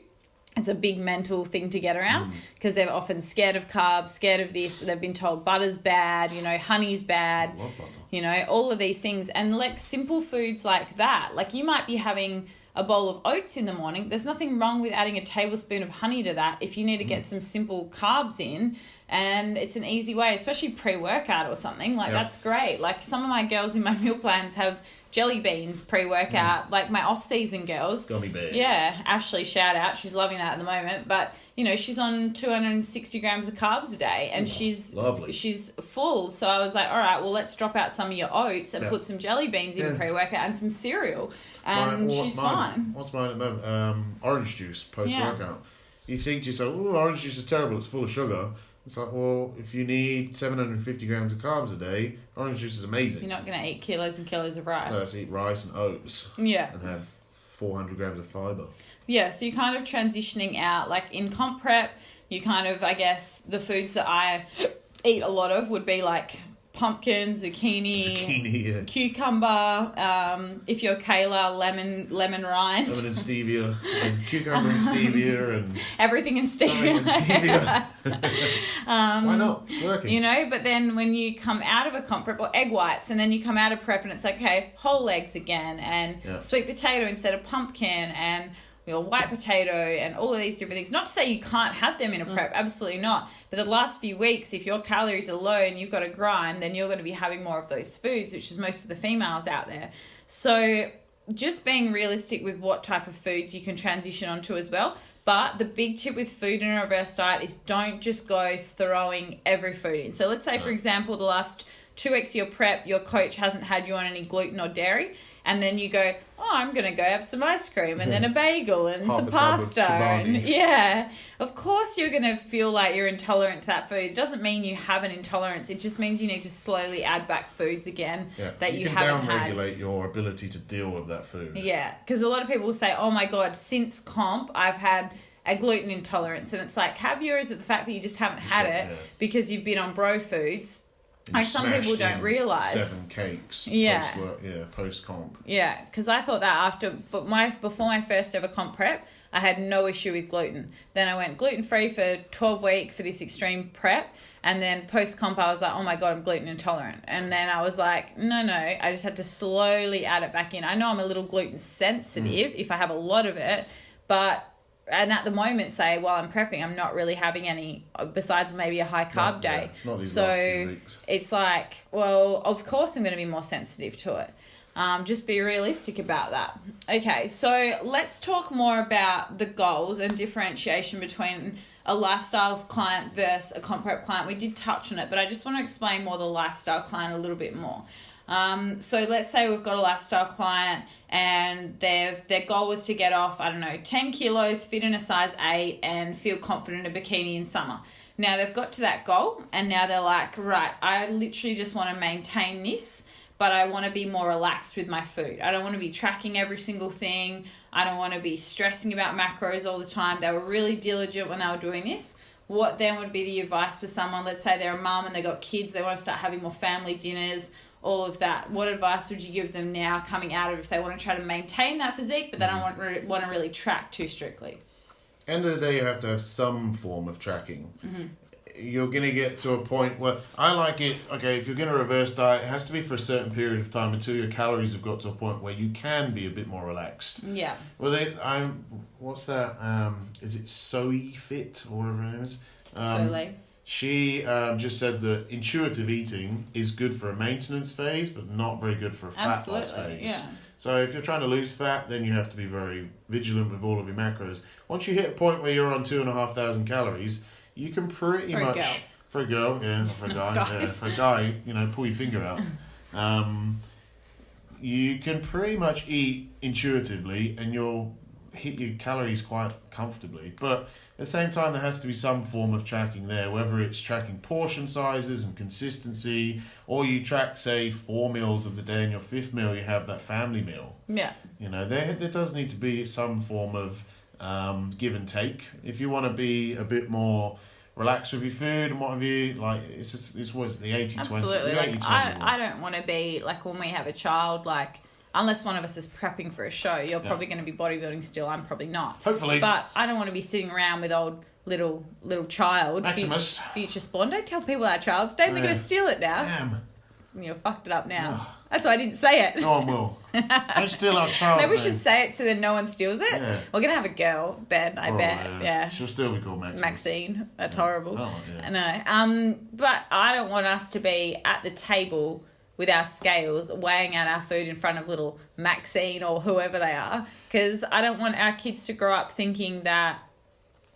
it's a big mental thing to get around because they're often scared of carbs, scared of this. They've been told butter's bad, honey's bad,
I love butter.
all of these things. And like simple foods like that, like you might be having a bowl of oats in the morning. There's nothing wrong with adding a tablespoon of honey to that if you need to get some simple carbs in. And it's an easy way, especially pre-workout or something. Like, that's great. Like, some of my girls in my meal plans have jelly beans pre-workout, like my off-season girls.
Gummy bears.
Yeah, Ashley, shout out. She's loving that at the moment. But, she's on 260 grams of carbs a day and
lovely.
she's full. So I was like, all right, well, let's drop out some of your oats and put some jelly beans in pre-workout and some cereal. And she's fine.
What's mine at the moment? Orange juice post-workout. You think to yourself, oh, orange juice is terrible, it's full of sugar. It's like, well, if you need 750 grams of carbs a day, orange juice is amazing.
You're not going to eat kilos and kilos of rice.
Let's eat rice and oats.
Yeah.
And have 400 grams of fibre.
Yeah, so you're kind of transitioning out. Like in comp prep, you kind of, I guess, the foods that I eat a lot of would be like pumpkin, zucchini, cucumber, if you're Kayla, lemon rind.
Lemon and stevia, and cucumber and stevia, and
everything in stevia.
Why not? It's working.
But then when you come out of a comp prep, or egg whites, and then you come out of prep and it's like, okay, whole eggs again, and sweet potato instead of pumpkin, and white potato, and all of these different things. Not to say you can't have them in a prep, absolutely not. But the last few weeks, if your calories are low and you've got to grind, then you're going to be having more of those foods, which is most of the females out there. So just being realistic with what type of foods you can transition onto as well. But the big tip with food in a reverse diet is don't just go throwing every food in. So let's say, for example, the last 2 weeks of your prep, your coach hasn't had you on any gluten or dairy. And then you go, I'm going to go have some ice cream and then a bagel and some pasta. And of course you're going to feel like you're intolerant to that food. It doesn't mean you have an intolerance. It just means you need to slowly add back foods again that you haven't had.
You can downregulate your ability to deal with that food.
Yeah, because a lot of people will say, oh my God, since comp, I've had a gluten intolerance. And it's like, have you, or is it the fact that you just haven't had it because you've been on bro foods? Like some people don't realise.
7 cakes. Post comp.
Yeah, because I thought that before my first ever comp prep, I had no issue with gluten. Then I went gluten free for 12 weeks for this extreme prep, and then post comp I was like, oh my God, I'm gluten intolerant. And then I was like, no, I just had to slowly add it back in. I know I'm a little gluten sensitive if I have a lot of it, and at the moment say, while I'm prepping, I'm not really having any besides maybe a high carb day.
Not these last few weeks.
It's like, well, of course I'm going to be more sensitive to it. Just be realistic about that. Okay, so let's talk more about the goals and differentiation between a lifestyle client versus a comp prep client. We did touch on it, but I just want to explain more the lifestyle client a little bit more. So let's say we've got a lifestyle client and their goal was to get off, 10 kilos, fit in a size 8 and feel confident in a bikini in summer. Now they've got to that goal and now they're like, right, I literally just want to maintain this, but I want to be more relaxed with my food. I don't want to be tracking every single thing. I don't want to be stressing about macros all the time. They were really diligent when they were doing this. What then would be the advice for someone, let's say they're a mum and they've got kids, they want to start having more family dinners, all of that. What advice would you give them now coming out of if they want to try to maintain that physique, but they don't want to really track too strictly?
End of the day, you have to have some form of tracking. You're going to get to a point where I like it. Okay, if you're going to reverse diet, it has to be for a certain period of time until your calories have got to a point where you can be a bit more relaxed.
Yeah.
Well, what's that? Is it Soy Fit or whatever it is?
Soleil.
She just said that intuitive eating is good for a maintenance phase, but not very good for a fat loss phase.
Yeah.
So if you're trying to lose fat, then you have to be very vigilant with all of your macros. Once you hit a point where you're on 2,500 calories, you can pretty much... For a girl, yeah. For a guy, yeah. For a guy, pull your finger out. You can pretty much eat intuitively and you'll hit your calories quite comfortably. But at the same time, there has to be some form of tracking there, whether it's tracking portion sizes and consistency, or you track, say, 4 meals of the day and your 5th meal, you have that family meal.
Yeah.
There does need to be some form of give and take. If you want to be a bit more relaxed with your food and what have you, like, it's what the 80-20.
Absolutely. I don't want to be, like, when we have a child, like, unless one of us is prepping for a show, you're probably going to be bodybuilding still. I'm probably not.
Hopefully.
But I don't want to be sitting around with old little child.
Maximus.
Future spawn. Don't tell people our child's name. They're going to steal it now.
Damn.
You fucked it up now. That's why I didn't say it.
No one will. Don't steal our child's
Maybe we
name.
should say it so that no one steals it. Yeah. We're going to have a girl then, I bet. Yeah.
She'll still be called Maximus.
Maxine. That's horrible.
Oh, yeah.
I know. But I don't want us to be at the table with our scales weighing out our food in front of little Maxine or whoever they are, because I don't want our kids to grow up thinking that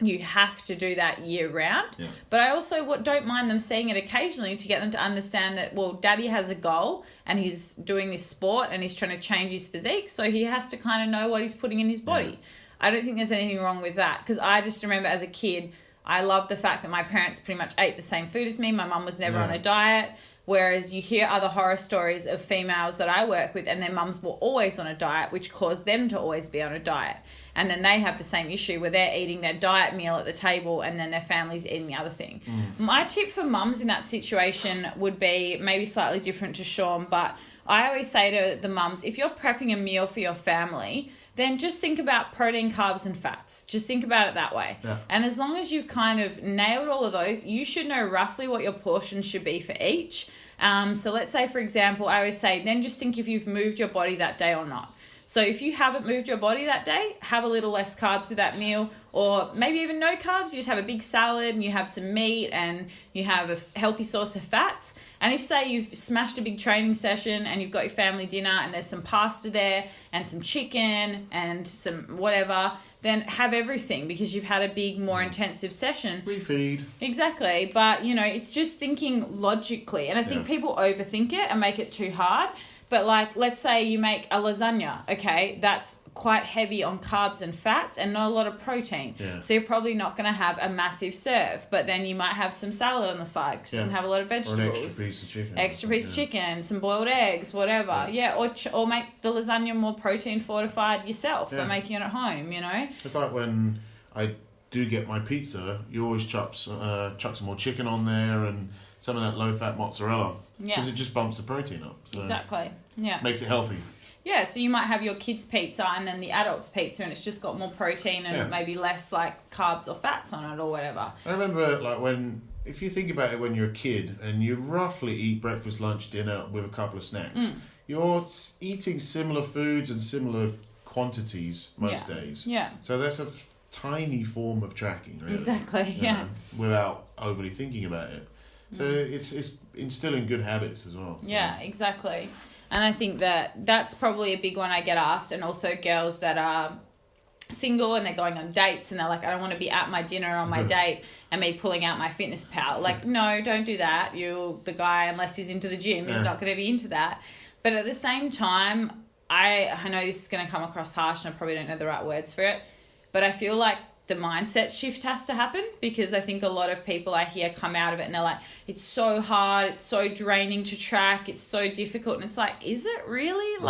you have to do that year round. Yeah. But I also don't mind them seeing it occasionally to get them to understand that, well, daddy has a goal and he's doing this sport and he's trying to change his physique, so he has to kind of know what he's putting in his body. Yeah. I don't think there's anything wrong with that, because I just remember as a kid, I loved the fact that my parents pretty much ate the same food as me. My mum was never on a diet. Whereas you hear other horror stories of females that I work with and their mums were always on a diet, which caused them to always be on a diet. And then they have the same issue where they're eating their diet meal at the table and then their family's eating the other thing. My tip for mums in that situation would be maybe slightly different to Sean, but I always say to the mums, if you're prepping a meal for your family, then just think about protein, carbs, and fats. Just think about it that way. Yeah. And as long as you've kind of nailed all of those, you should know roughly what your portions should be for each. So let's say, for example, I always say, then just think if you've moved your body that day or not. So if you haven't moved your body that day, have a little less carbs with that meal, or maybe even no carbs. You just have a big salad and you have some meat and you have a healthy source of fats. And if, say, you've smashed a big training session and you've got your family dinner and there's some pasta there and some chicken and some whatever, then have everything because you've had a big, more intensive session.
Refeed.
Exactly. But, it's just thinking logically. And I think people overthink it and make it too hard. But, like, let's say you make a lasagna, okay? That's quite heavy on carbs and fats and not a lot of protein. Yeah. So you're probably not going to have a massive serve. But then you might have some salad on the side because you can have a lot of vegetables.
Or an extra piece of chicken.
Extra piece of chicken, some boiled eggs, whatever. Yeah, or make the lasagna more protein fortified yourself by making it at home,
It's like when I do get my pizza, you always chuck some more chicken on there and some of that low-fat mozzarella. Because it just bumps the protein up. So
exactly. Yeah.
Makes it healthy.
Yeah, so you might have your kids' pizza and then the adults' pizza and it's just got more protein and maybe less like carbs or fats on it or whatever.
I remember if you think about it when you're a kid and you roughly eat breakfast, lunch, dinner with a couple of snacks, you're eating similar foods and similar quantities most days. Yeah. So that's a tiny form of tracking, really.
Exactly,
without overly thinking about it. So it's instilling good habits as well. So.
Yeah, exactly. And I think that's probably a big one I get asked. And also girls that are single and they're going on dates and they're like, I don't want to be at my dinner on my date and me pulling out my fitness pal. Like, no, don't do that. The guy, unless he's into the gym, is not going to be into that. But at the same time, I know this is going to come across harsh and I probably don't know the right words for it, but I feel like the mindset shift has to happen, because I think a lot of people I hear come out of it and they're like, it's so hard, it's so draining to track, it's so difficult. And it's like, is it really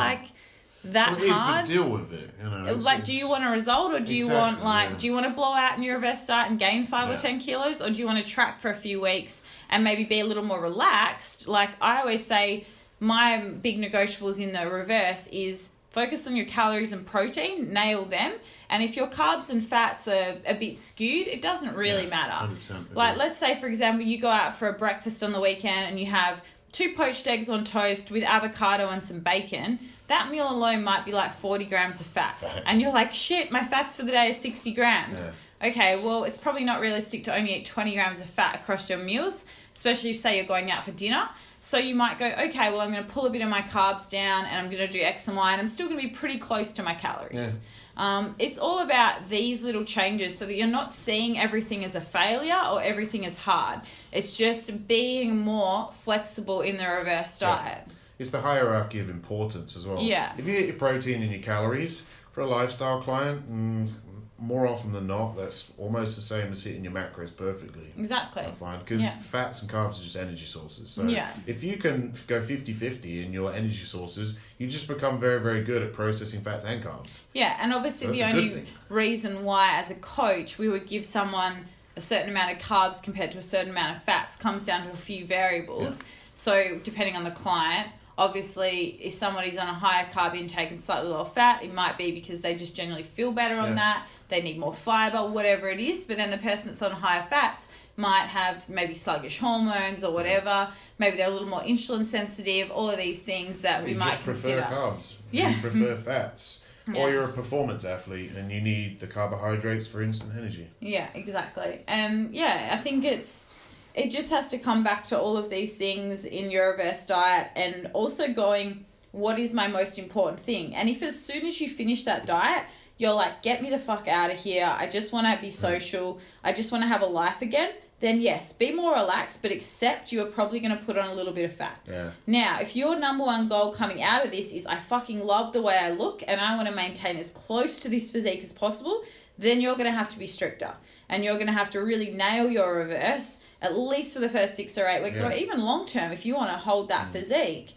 that hard?
But deal with it. You know,
do you want a result, or do you want do you want to blow out in your reverse diet and gain 5 or 10 kilos, or do you want to track for a few weeks and maybe be a little more relaxed? Like I always say, my big negotiables in the reverse is focus on your calories and protein, nail them. And if your carbs and fats are a bit skewed, it doesn't really matter.
100%.
Like, let's say, for example, you go out for a breakfast on the weekend and you have 2 poached eggs on toast with avocado and some bacon. That meal alone might be like 40 grams of fat. And you're like, shit, my fats for the day are 60 grams. Yeah. Okay, well, it's probably not realistic to only eat 20 grams of fat across your meals, especially if, say, you're going out for dinner. So you might go, okay, well, I'm going to pull a bit of my carbs down and I'm going to do X and Y, and I'm still going to be pretty close to my calories. Yeah. It's all about these little changes so that you're not seeing everything as a failure or everything as hard. It's just being more flexible in the reverse diet.
It's the hierarchy of importance as well.
Yeah.
If you get your protein and your calories, for a lifestyle client, more often than not, that's almost the same as hitting your macros perfectly.
Exactly.
I find, because fats and carbs are just energy sources. So if you can go 50-50 in your energy sources, you just become very, very good at processing fats and carbs.
Yeah, and obviously the only reason why, as a coach, we would give someone a certain amount of carbs compared to a certain amount of fats comes down to a few variables. Yeah. So depending on the client, obviously, if somebody's on a higher carb intake and slightly lower fat, it might be because they just generally feel better on that. They need more fiber, whatever it is. But then the person that's on higher fats might have maybe sluggish hormones or whatever. Maybe they're a little more insulin sensitive. All of these things that we might consider.
You just prefer carbs.
Yeah.
You prefer fats. Yeah. Or you're a performance athlete and you need the carbohydrates for instant energy.
Yeah, exactly. I think it just has to come back to all of these things in your reverse diet, and also going, what is my most important thing? And if as soon as you finish that diet, you're like, get me the fuck out of here, I just want to be social, I just want to have a life again, then yes, be more relaxed, but accept you are probably going to put on a little bit of fat.
Yeah.
Now, if your number one goal coming out of this is, I fucking love the way I look and I want to maintain as close to this physique as possible, then you're going to have to be stricter. And you're going to have to really nail your reverse, at least for the first 6 or 8 weeks, or even long term if you want to hold that physique.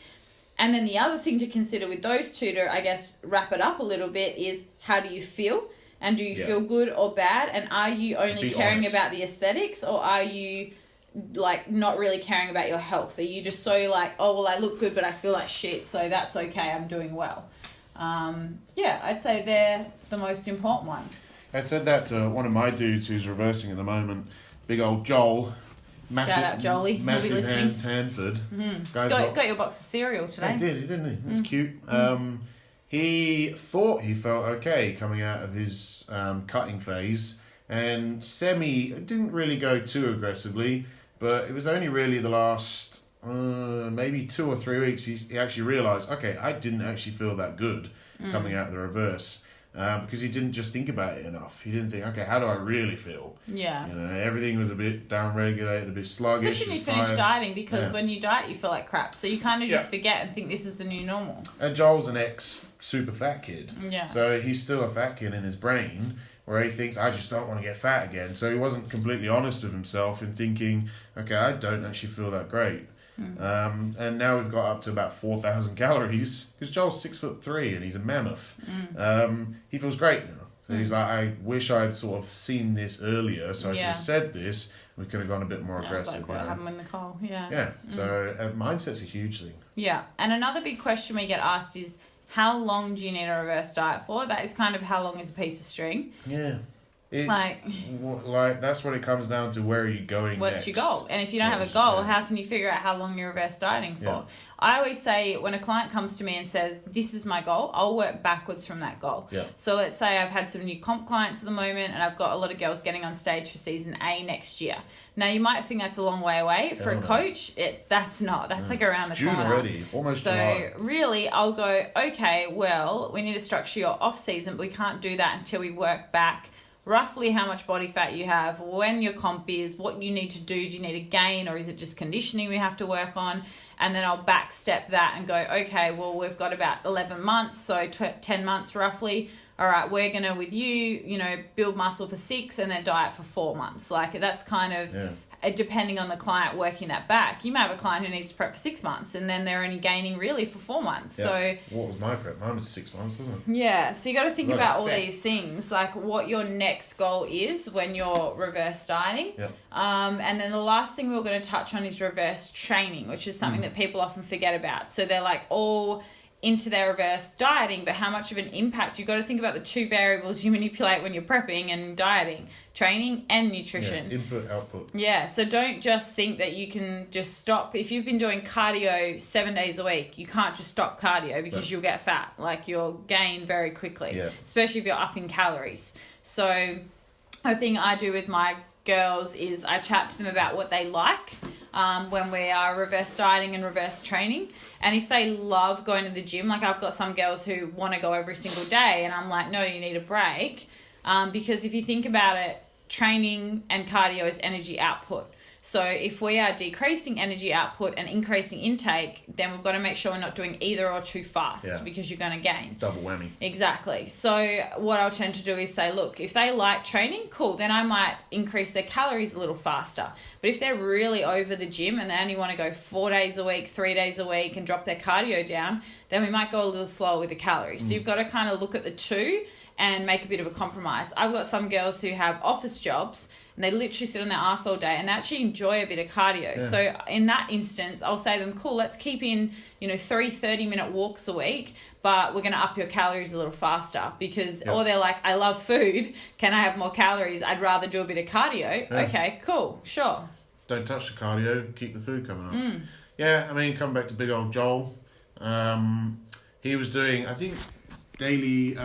And then the other thing to consider with those two, to, I guess, wrap it up a little bit, is how do you feel? And do you feel good or bad? And are you only caring about the aesthetics, or are you like not really caring about your health? Are you just so like, oh, well, I look good, but I feel like shit, so that's okay, I'm doing well. I'd say they're the most important ones.
I said that to one of my dudes who's reversing at the moment, big old Joel. Massive,
shout out Jolie.
Massive Hands Hanford.
Mm-hmm. Got your box of cereal today.
He did, didn't he? That's cute. He thought he felt okay coming out of his cutting phase, and didn't really go too aggressively, but it was only really the last maybe 2 or 3 weeks he actually realised, okay, I didn't actually feel that good coming out of the reverse. Because he didn't just think about it enough. He didn't think, okay, how do I really feel?
Yeah.
You know, everything was a bit downregulated, a bit sluggish.
Especially when you finish dieting, because when you diet, you feel like crap. So you kind of just forget and think this is the new normal.
And Joel's an ex-super fat kid.
Yeah.
So he's still a fat kid in his brain, where he thinks, I just don't want to get fat again. So he wasn't completely honest with himself in thinking, okay, I don't actually feel that great. And now we've got up to about 4,000 calories, because Joel's 6'3" and he's a mammoth. He feels great now. So he's like, I wish I'd sort of seen this earlier, so I could have said this. We could have gone a bit more aggressive.
Like what happened with Nicole.
Yeah. So mindset's a huge thing.
Yeah, and another big question we get asked is, how long do you need a reverse diet for? That is kind of how long is a piece of string.
Yeah. It's like that's what it comes down to. Where are you going
What's
next?
your goal? And if you don't have a goal, how can you figure out how long you're reverse dieting for? Yeah. I always say when a client comes to me and says, this is my goal, I'll work backwards from that goal.
Yeah.
So let's say I've had some new comp clients at the moment and I've got a lot of girls getting on stage for season A next year. Now, you might think that's a long way away. For a coach, that's not. That's like around the
June
corner.
already, almost July.
So really, I'll go, okay, well, we need to structure your off-season, but we can't do that until we work back roughly how much body fat you have, when your comp is, what you need to do. Do you need to gain, or is it just conditioning we have to work on? And then I'll backstep that and go, okay, well, we've got about 11 months, so 10 months roughly. All right, we're going to, with you, build muscle for 6 and then diet for 4 months. Like, that's kind of, depending on the client, working that back. You may have a client who needs to prep for 6 months and then they're only gaining really for 4 months. Yeah. So
what was my prep? Mine was 6 months, wasn't it?
Yeah, so you got to think about all these things, like what your next goal is when you're reverse dieting.
Yeah.
And then the last thing we're going to touch on is reverse training, which is something that people often forget about. So they're like all into their reverse dieting, but how much of an impact, you've got to think about the 2 variables you manipulate when you're prepping and dieting: training and nutrition.
Yeah, input, output.
Yeah, so don't just think that you can just stop. If you've been doing cardio 7 days a week, you can't just stop cardio because you'll get fat. Like, you'll gain very quickly, especially if you're upping calories. So a thing I do with my girls is I chat to them about what they like when we are reverse dieting and reverse training. And if they love going to the gym, like I've got some girls who want to go every single day and I'm like, no, you need a break. Because if you think about it, training and cardio is energy output. So if we are decreasing energy output and increasing intake, then we've got to make sure we're not doing either or too fast because you're going to gain.
Double whammy.
Exactly. So what I'll tend to do is say, look, if they like training, cool, then I might increase their calories a little faster. But if they're really over the gym and they only want to go 4 days a week, 3 days a week and drop their cardio down, then we might go a little slower with the calories. So you've got to kind of look at the two and make a bit of a compromise. I've got some girls who have office jobs and they literally sit on their ass all day and they actually enjoy a bit of cardio. Yeah. So in that instance, I'll say to them, cool, let's keep in, 3 30-minute walks a week, but we're going to up your calories a little faster because, or they're like, I love food. Can I have more calories? I'd rather do a bit of cardio. Yeah. Okay, cool, sure.
Don't touch the cardio, keep the food coming up. Yeah, I mean, come back to big old Joel. He was doing, I think, daily,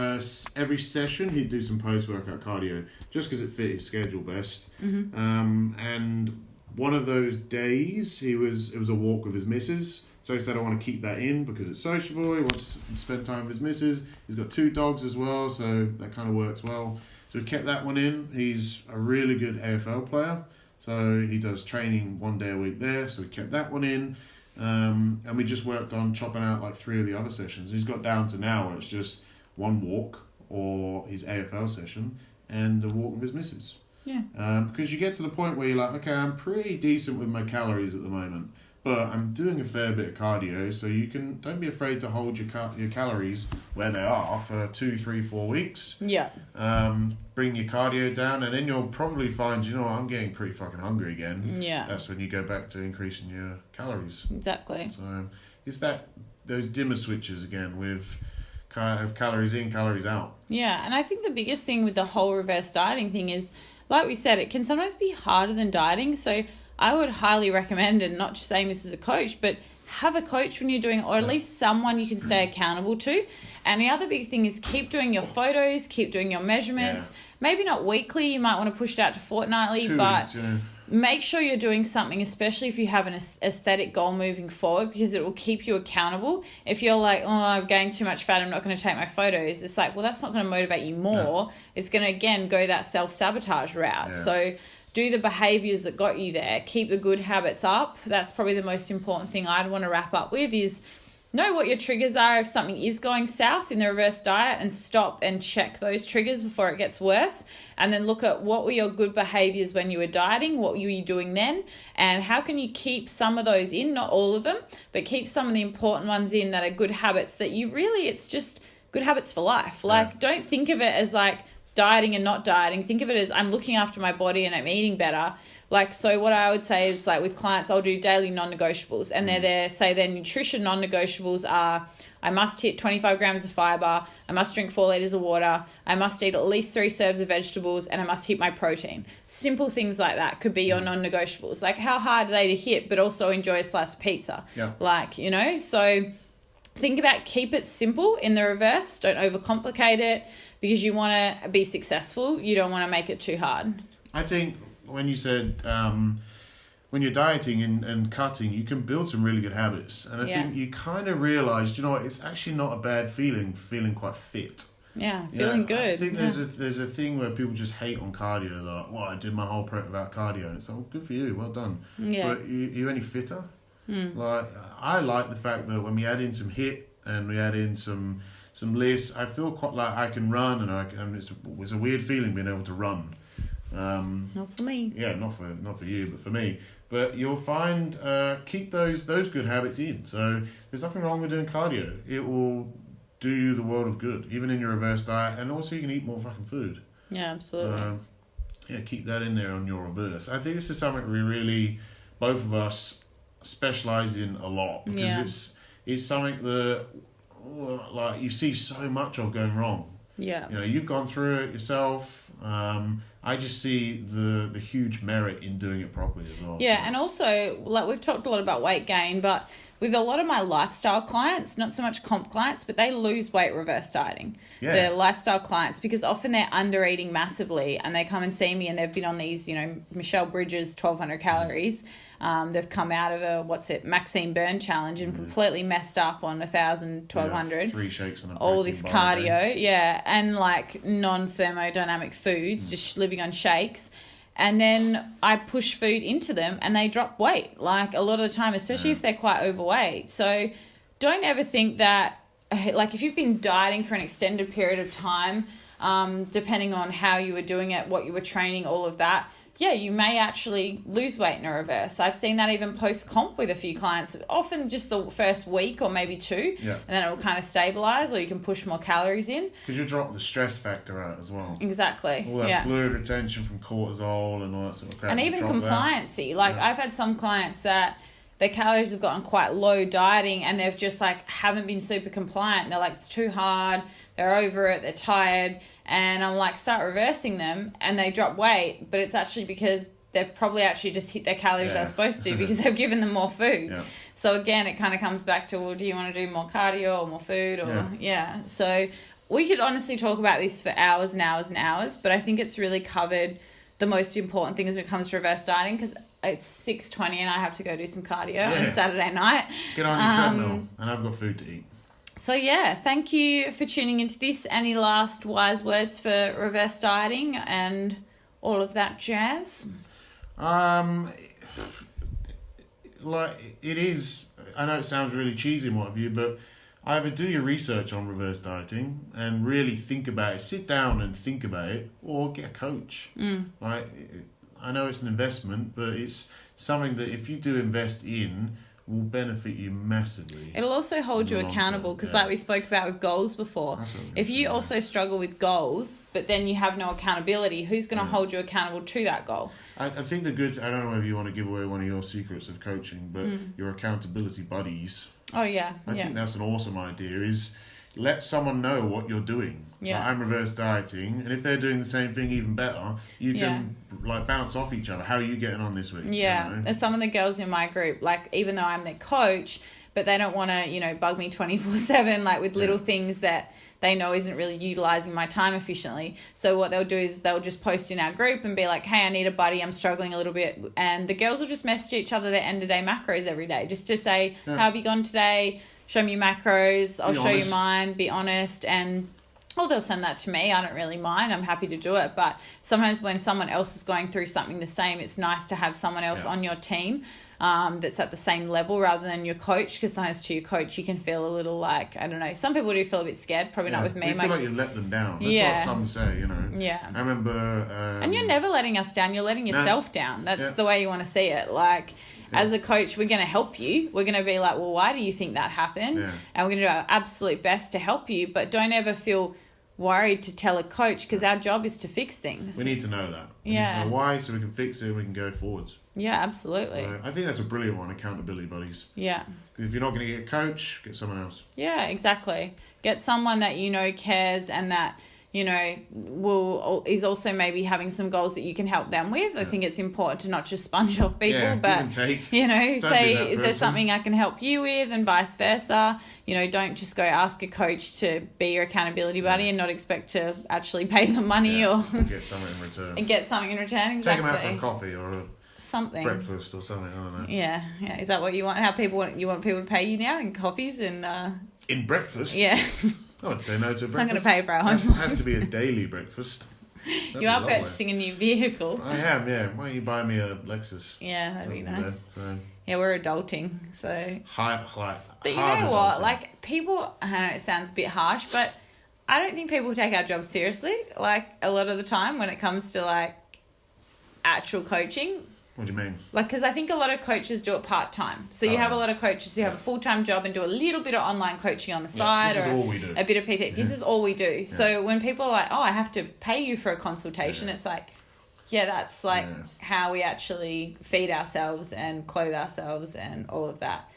every session he'd do some post-workout cardio just because it fit his schedule best. And one of those days it was a walk with his missus, so he said, I want to keep that in because it's sociable. He wants to spend time with his missus. He's got 2 dogs as well, so that kind of works well. So we kept that one in. He's a really good AFL player, so he does training 1 day a week there, so we kept that one in. And we just worked on chopping out like 3 of the other sessions. He's got down to now where it's just 1 walk or his AFL session and a walk with his missus.
Yeah.
Because you get to the point where you're like, okay, I'm pretty decent with my calories at the moment, but I'm doing a fair bit of cardio, so don't be afraid to hold your calories where they are for 2, 3, 4 weeks.
Yeah.
Bring your cardio down, and then you'll probably find, I'm getting pretty fucking hungry again.
Yeah. That's
when you go back to increasing your calories.
Exactly.
So it's those dimmer switches again with kind of calories in, calories out.
Yeah, and I think the biggest thing with the whole reverse dieting thing is, like we said, it can sometimes be harder than dieting. So I would highly recommend, and not just saying this as a coach, but have a coach when you're doing, or at least someone you can stay accountable to. And the other big thing is keep doing your photos, keep doing your measurements. Yeah. Maybe not weekly, you might want to push it out to fortnightly,
2
but
weeks, yeah.
Make sure you're doing something, especially if you have an aesthetic goal moving forward, because it will keep you accountable. If you're like, oh, I've gained too much fat, I'm not going to take my photos. It's like, well, that's not going to motivate you more. No. It's going to, again, go that self-sabotage route. Yeah. So do the behaviors that got you there. Keep the good habits up. That's probably the most important thing I'd want to wrap up with is know what your triggers are if something is going south in the reverse diet, and stop and check those triggers before it gets worse. And then look at what were your good behaviors when you were dieting, what were you doing then, and how can you keep some of those in, not all of them, but keep some of the important ones in that are good habits that you really, it's just good habits for life. Like, don't think of it as like dieting and not dieting. Think of it as I'm looking after my body and I'm eating better. Like, so what I would say is, like, with clients, I'll do daily non-negotiables, and their nutrition non-negotiables are, I must hit 25 grams of fiber, I must drink 4 liters of water, I must eat at least 3 serves of vegetables, and I must hit my protein. Simple things like that could be your non-negotiables. Like, how hard are they to hit, but also enjoy a slice of pizza?
Yeah.
Like, you know, so think about, keep it simple in the reverse. Don't overcomplicate it, because you want to be successful. You don't want to make it too hard.
I think when you said when you're dieting and cutting, you can build some really good habits. And I think you kind of realise, you know what, it's actually not a bad feeling quite fit.
Yeah, feeling good.
I think there's a thing where people just hate on cardio. They're like, well, I did my whole prep without cardio. And it's like, well, good for you, well done.
Yeah.
But you any fitter? Like, I like the fact that when we add in some HIIT and we add in some lists, I feel quite like I can run, and it's a weird feeling being able to run.
Not for me.
Yeah, not for you, but for me. But you'll find keep those good habits in. So there's nothing wrong with doing cardio. It will do you the world of good, even in your reverse diet, and also you can eat more fucking food.
Yeah, absolutely.
Keep that in there on your reverse. I think this is something we really, both of us, specialise in a lot, because it's something that, like, you see so much of going wrong.
Yeah.
You know, you've gone through it yourself. I just see the huge merit in doing it properly as well.
Yeah,
so
and also, like, we've talked a lot about weight gain, but with a lot of my lifestyle clients, not so much comp clients, but they lose weight reverse dieting.
Yeah.
They're lifestyle clients, because often they're under eating massively, and they come and see me and they've been on these, you know, Michelle Bridges 1,200 calories. They've come out of a, Maxine Byrne challenge and completely messed up on 1,000, 1,200.
3 shakes and a
all
protein
this
bar
cardio, and like non-thermodynamic foods, just living on shakes. And then I push food into them and they drop weight, like, a lot of the time, especially if they're quite overweight. So don't ever think that, like, if you've been dieting for an extended period of time, depending on how you were doing it, what you were training, all of that, you may actually lose weight in a reverse. I've seen that even post-comp with a few clients, often just the first week or maybe 2, and then it will kind of stabilise, or you can push more calories in.
Because you drop the stress factor out as well.
Exactly.
All that fluid retention from cortisol and all that sort of crap.
And even compliancy. Like, I've had some clients that their calories have gotten quite low dieting, and they've just, like, haven't been super compliant. They're like, it's too hard, they're over it, they're tired. And I'm like, start reversing them, and they drop weight, but it's actually because they've probably actually just hit their calories they're supposed to, because they've given them more food. Yeah. So again, it kind of comes back to, well, do you want to do more cardio or more food? Or So we could honestly talk about this for hours and hours and hours, but I think it's really covered the most important things when it comes to reverse dieting, because it's 6:20 and I have to go do some cardio on a Saturday night.
Get on your treadmill, and I've got food to eat.
So thank you for tuning into this. Any last wise words for reverse dieting and all of that jazz?
Like, it is, I know it sounds really cheesy in one of you, but either do your research on reverse dieting and really think about it, sit down and think about it, or get a coach. Like, I know it's an investment, but it's something that if you do invest in, will benefit you massively.
It'll also hold you accountable, because like we spoke about with goals before, if you also struggle with goals, but then you have no accountability, who's going to hold you accountable to that goal?
I think I don't know if you want to give away one of your secrets of coaching, but your accountability buddies.
Oh, yeah.
I think that's an awesome idea, is let someone know what you're doing.
Yeah.
Like, I'm reverse dieting, and if they're doing the same thing even better, you can like bounce off each other. How are you getting on this week?
Yeah.
You know?
There's some of the girls in my group, like, even though I'm their coach, but they don't want to, you know, bug me 24/7, like, with little things that they know isn't really utilising my time efficiently. So what they'll do is they'll just post in our group and be like, hey, I need a buddy, I'm struggling a little bit. And the girls will just message each other their end of day macros every day, just to say, how have you gone today? Show me your macros, I'll show you mine, be honest. And they'll send that to me. I don't really mind. I'm happy to do it. But sometimes when someone else is going through something the same, it's nice to have someone else on your team that's at the same level rather than your coach, because sometimes to your coach you can feel a little like, I don't know, some people do feel a bit scared, probably not with me.
You feel like you let them down. That's what some say, you know.
Yeah.
I remember...
and you're never letting us down. You're letting yourself down. That's the way you want to see it. Like... As a coach, we're going to help you. We're going to be like, well, why do you think that happened? And we're going to do our absolute best to help you. But don't ever feel worried to tell a coach because our job is to fix things.
We need to know that. We need
Yeah.
to know why, so we can fix it and we can go forwards.
Yeah, absolutely.
I think that's a brilliant one, accountability buddies.
Yeah.
If you're not going to get a coach, get someone else.
Yeah, exactly. Get someone that you know cares and that, you know, is also maybe having some goals that you can help them with. I think it's important to not just sponge off people, but,
give and take.
you know,
Don't
say,
be that
is there
person.
something I can help you with, and vice versa. You know, don't just go ask a coach to be your accountability buddy and not expect to actually pay them money or
get something in return.
and get something in return. Exactly.
Take them out for a coffee or a
something.
breakfast or something, I don't know.
Yeah. Is that what you want? How people want? You want people to pay you now in coffees and
In breakfast?
yeah.
I would say no to a
It's
breakfast.
not going to pay for our home.
It has to be a daily breakfast. That'd
You
be
are
lovely.
purchasing a new vehicle.
I am, yeah. Why don't you buy me a Lexus?
Yeah, that'd be
Other than
nice.
that, so
Yeah, we're adulting, so.
But
But you know what? Like, people, I know it sounds a bit harsh, but I don't think people take our job seriously, like, a lot of the time when it comes to, like, actual coaching.
What do you mean?
Like, because I think a lot of coaches do it part-time. So you have a lot of coaches who have a full-time job and do a little bit of online coaching on the side.
This is
or
all we do.
a bit of PT. This is all we do. So when people are like, oh, I have to pay you for a consultation, it's like, yeah, that's like how we actually feed ourselves and clothe ourselves and all of that.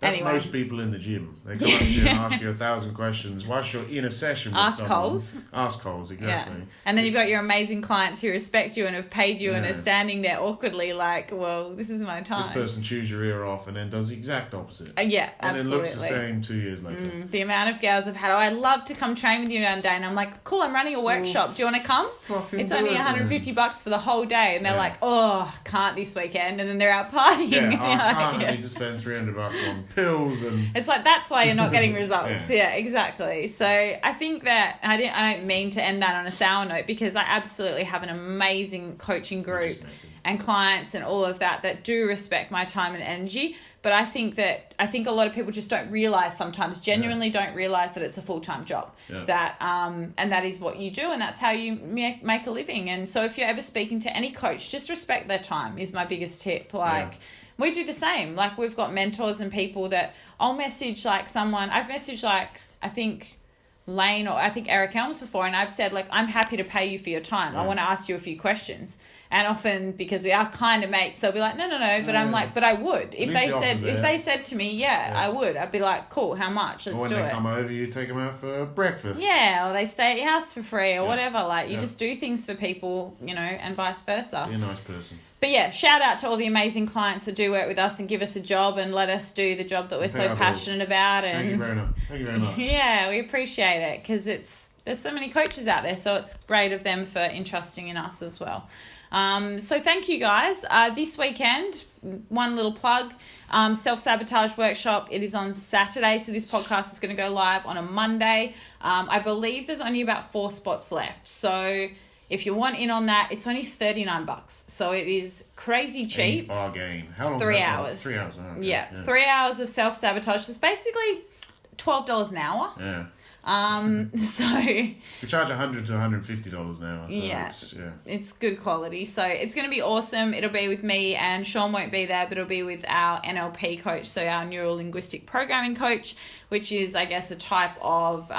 That's
Anyway.
most people in the gym. They come up to you and ask you 1,000 questions whilst you're in a session with
Ask
someone.
Coles.
Ask Coles, exactly.
Yeah. And then you've got your amazing clients who respect you and have paid you and are standing there awkwardly like, well, this is my time.
This person chews your ear off and then does the exact opposite.
Yeah,
and
absolutely.
it looks the same 2 years later.
The amount of girls I've had, oh, I'd love to come train with you one day. And I'm like, cool, I'm running a workshop. Do you want to come? It's only $150 for the whole day. And they're like, oh, can't this weekend. And then they're out partying.
Yeah,
And you're like,
I need to spend $300 on pills and...
It's like, that's why you're not getting results. Yeah, exactly. So I think that I don't mean to end that on a sour note, because I absolutely have an amazing coaching group and clients and all of that do respect my time and energy. But I think a lot of people just don't realize sometimes, genuinely don't realize that it's a full-time job. That and that is what you do, and that's how you make a living. And so if you're ever speaking to any coach, just respect their time is my biggest tip. Like, we do the same. Like, we've got mentors and people that I'll message, like, someone. I've messaged, like, I think Lane or I think Eric Elms before, and I've said, like, I'm happy to pay you for your time. I want to ask you a few questions. And often, because we are kind of mates, they'll be like, no. But I'm like, but I would. If they said to me, I would. I'd be like, cool, how much? Let's do it.
Or when they come over, you take them out for breakfast.
Yeah, or they stay at your house for free or whatever. Like, you just do things for people, you know, and vice versa.
Be a nice person.
But yeah, shout out to all the amazing clients that do work with us and give us a job and let us do the job that we're so passionate about. And
Thank you very much.
Yeah, we appreciate it, because there's so many coaches out there, so it's great of them for entrusting in us as well. So thank you guys. This weekend, one little plug, self-sabotage workshop. It is on Saturday, so this podcast is going to go live on a Monday. I believe there's only about 4 spots left, so if you want in on that, it's only $39. So it is crazy cheap.
Bargain. How long?
3 hours.
3 hours. Oh, okay.
Yeah, 3 hours of self-sabotage. It's basically $12 an hour.
Yeah.
So
we charge $100 to $150 now. So
it's good quality. So it's going to be awesome. It'll be with me, and Sean won't be there, but it'll be with our NLP coach, so our neuro-linguistic programming coach, which is, I guess, a type of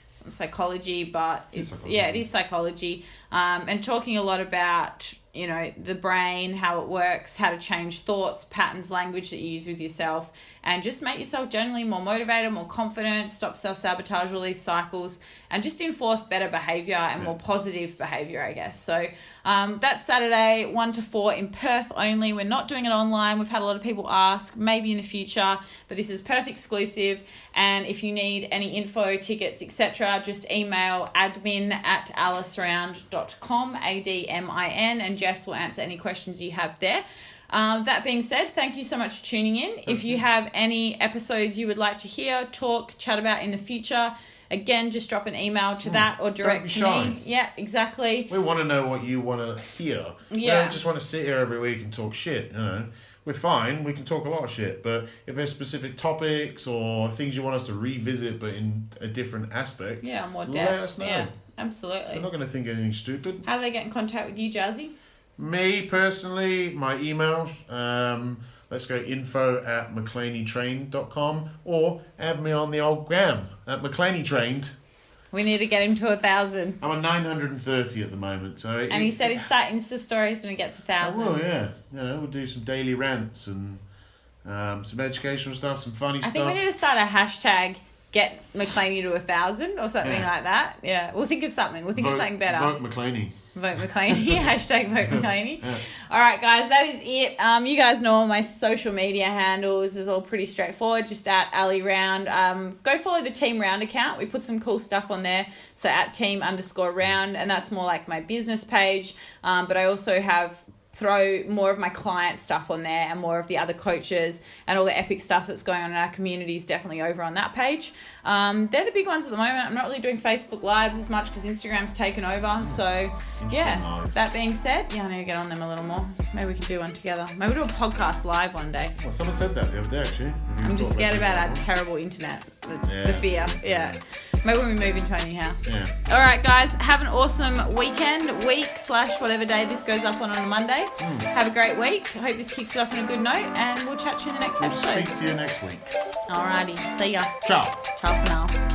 it's not psychology, but it is psychology. And talking a lot about, you know, the brain, how it works, how to change thoughts, patterns, language that you use with yourself, and just make yourself generally more motivated, more confident, stop self-sabotage, all these cycles, and just enforce better behaviour and more positive behaviour, I guess. So that's Saturday, 1 to 4 in Perth only. We're not doing it online. We've had a lot of people ask, maybe in the future, but this is Perth exclusive. And if you need any info, tickets, etc., just email admin@aliceround.com, ADMIN, and Jess will answer any questions you have there. That being said, thank you so much for tuning in. If you have any episodes you would like to hear, talk, chat about in the future, again, just drop an email to that or direct to me. Yeah, exactly.
We want to know what you want to hear. We don't just want to sit here every week and talk shit, you know. We're fine. We can talk a lot of shit, but if there's specific topics or things you want us to revisit but in a different aspect,
more depth.
Let us know.
Yeah, absolutely.
We're not going to think anything stupid.
How do they get in contact with you, Jazzy?
Me, personally, my email, let's go info@mclaneytrained.com, or add me on the old gram at McClaneytrained.
We need to get him to 1,000.
I'm on 930 at the moment. So
he said he'd start Insta stories when he gets 1,000.
Well, yeah. We'll do some daily rants and some educational stuff, some funny stuff.
I think we need to start a hashtag, get McClaney to 1,000 or something like that. Yeah, we'll think of something. We'll think of something better.
Vote McClaney.
Vote McClaney. Hashtag vote McClaney. Yeah. All right, guys, that is it. You guys know all my social media handles. Is all pretty straightforward. Just at Ali Round. Go follow the Team Round account. We put some cool stuff on there. So at team_round, and that's more like my business page. But I also throw more of my client stuff on there and more of the other coaches and all the epic stuff that's going on in our community is definitely over on that page. They're the big ones at the moment. I'm not really doing Facebook Lives as much because Instagram's taken over. So, yeah, that being said, I need to get on them a little more. Maybe we can do one together. Maybe do a podcast live one day.
Well, someone said that the other day, actually.
I'm just scared about our terrible internet. That's the fear. Yeah. Maybe when we move into our new house.
Yeah.
All right, guys. Have an awesome week/whatever day this goes up on a Monday. Have a great week. I hope this kicks it off on a good note, and we'll chat to you in the next episode.
Speak to you next week.
Alrighty. See ya.
Ciao.
Ciao for now.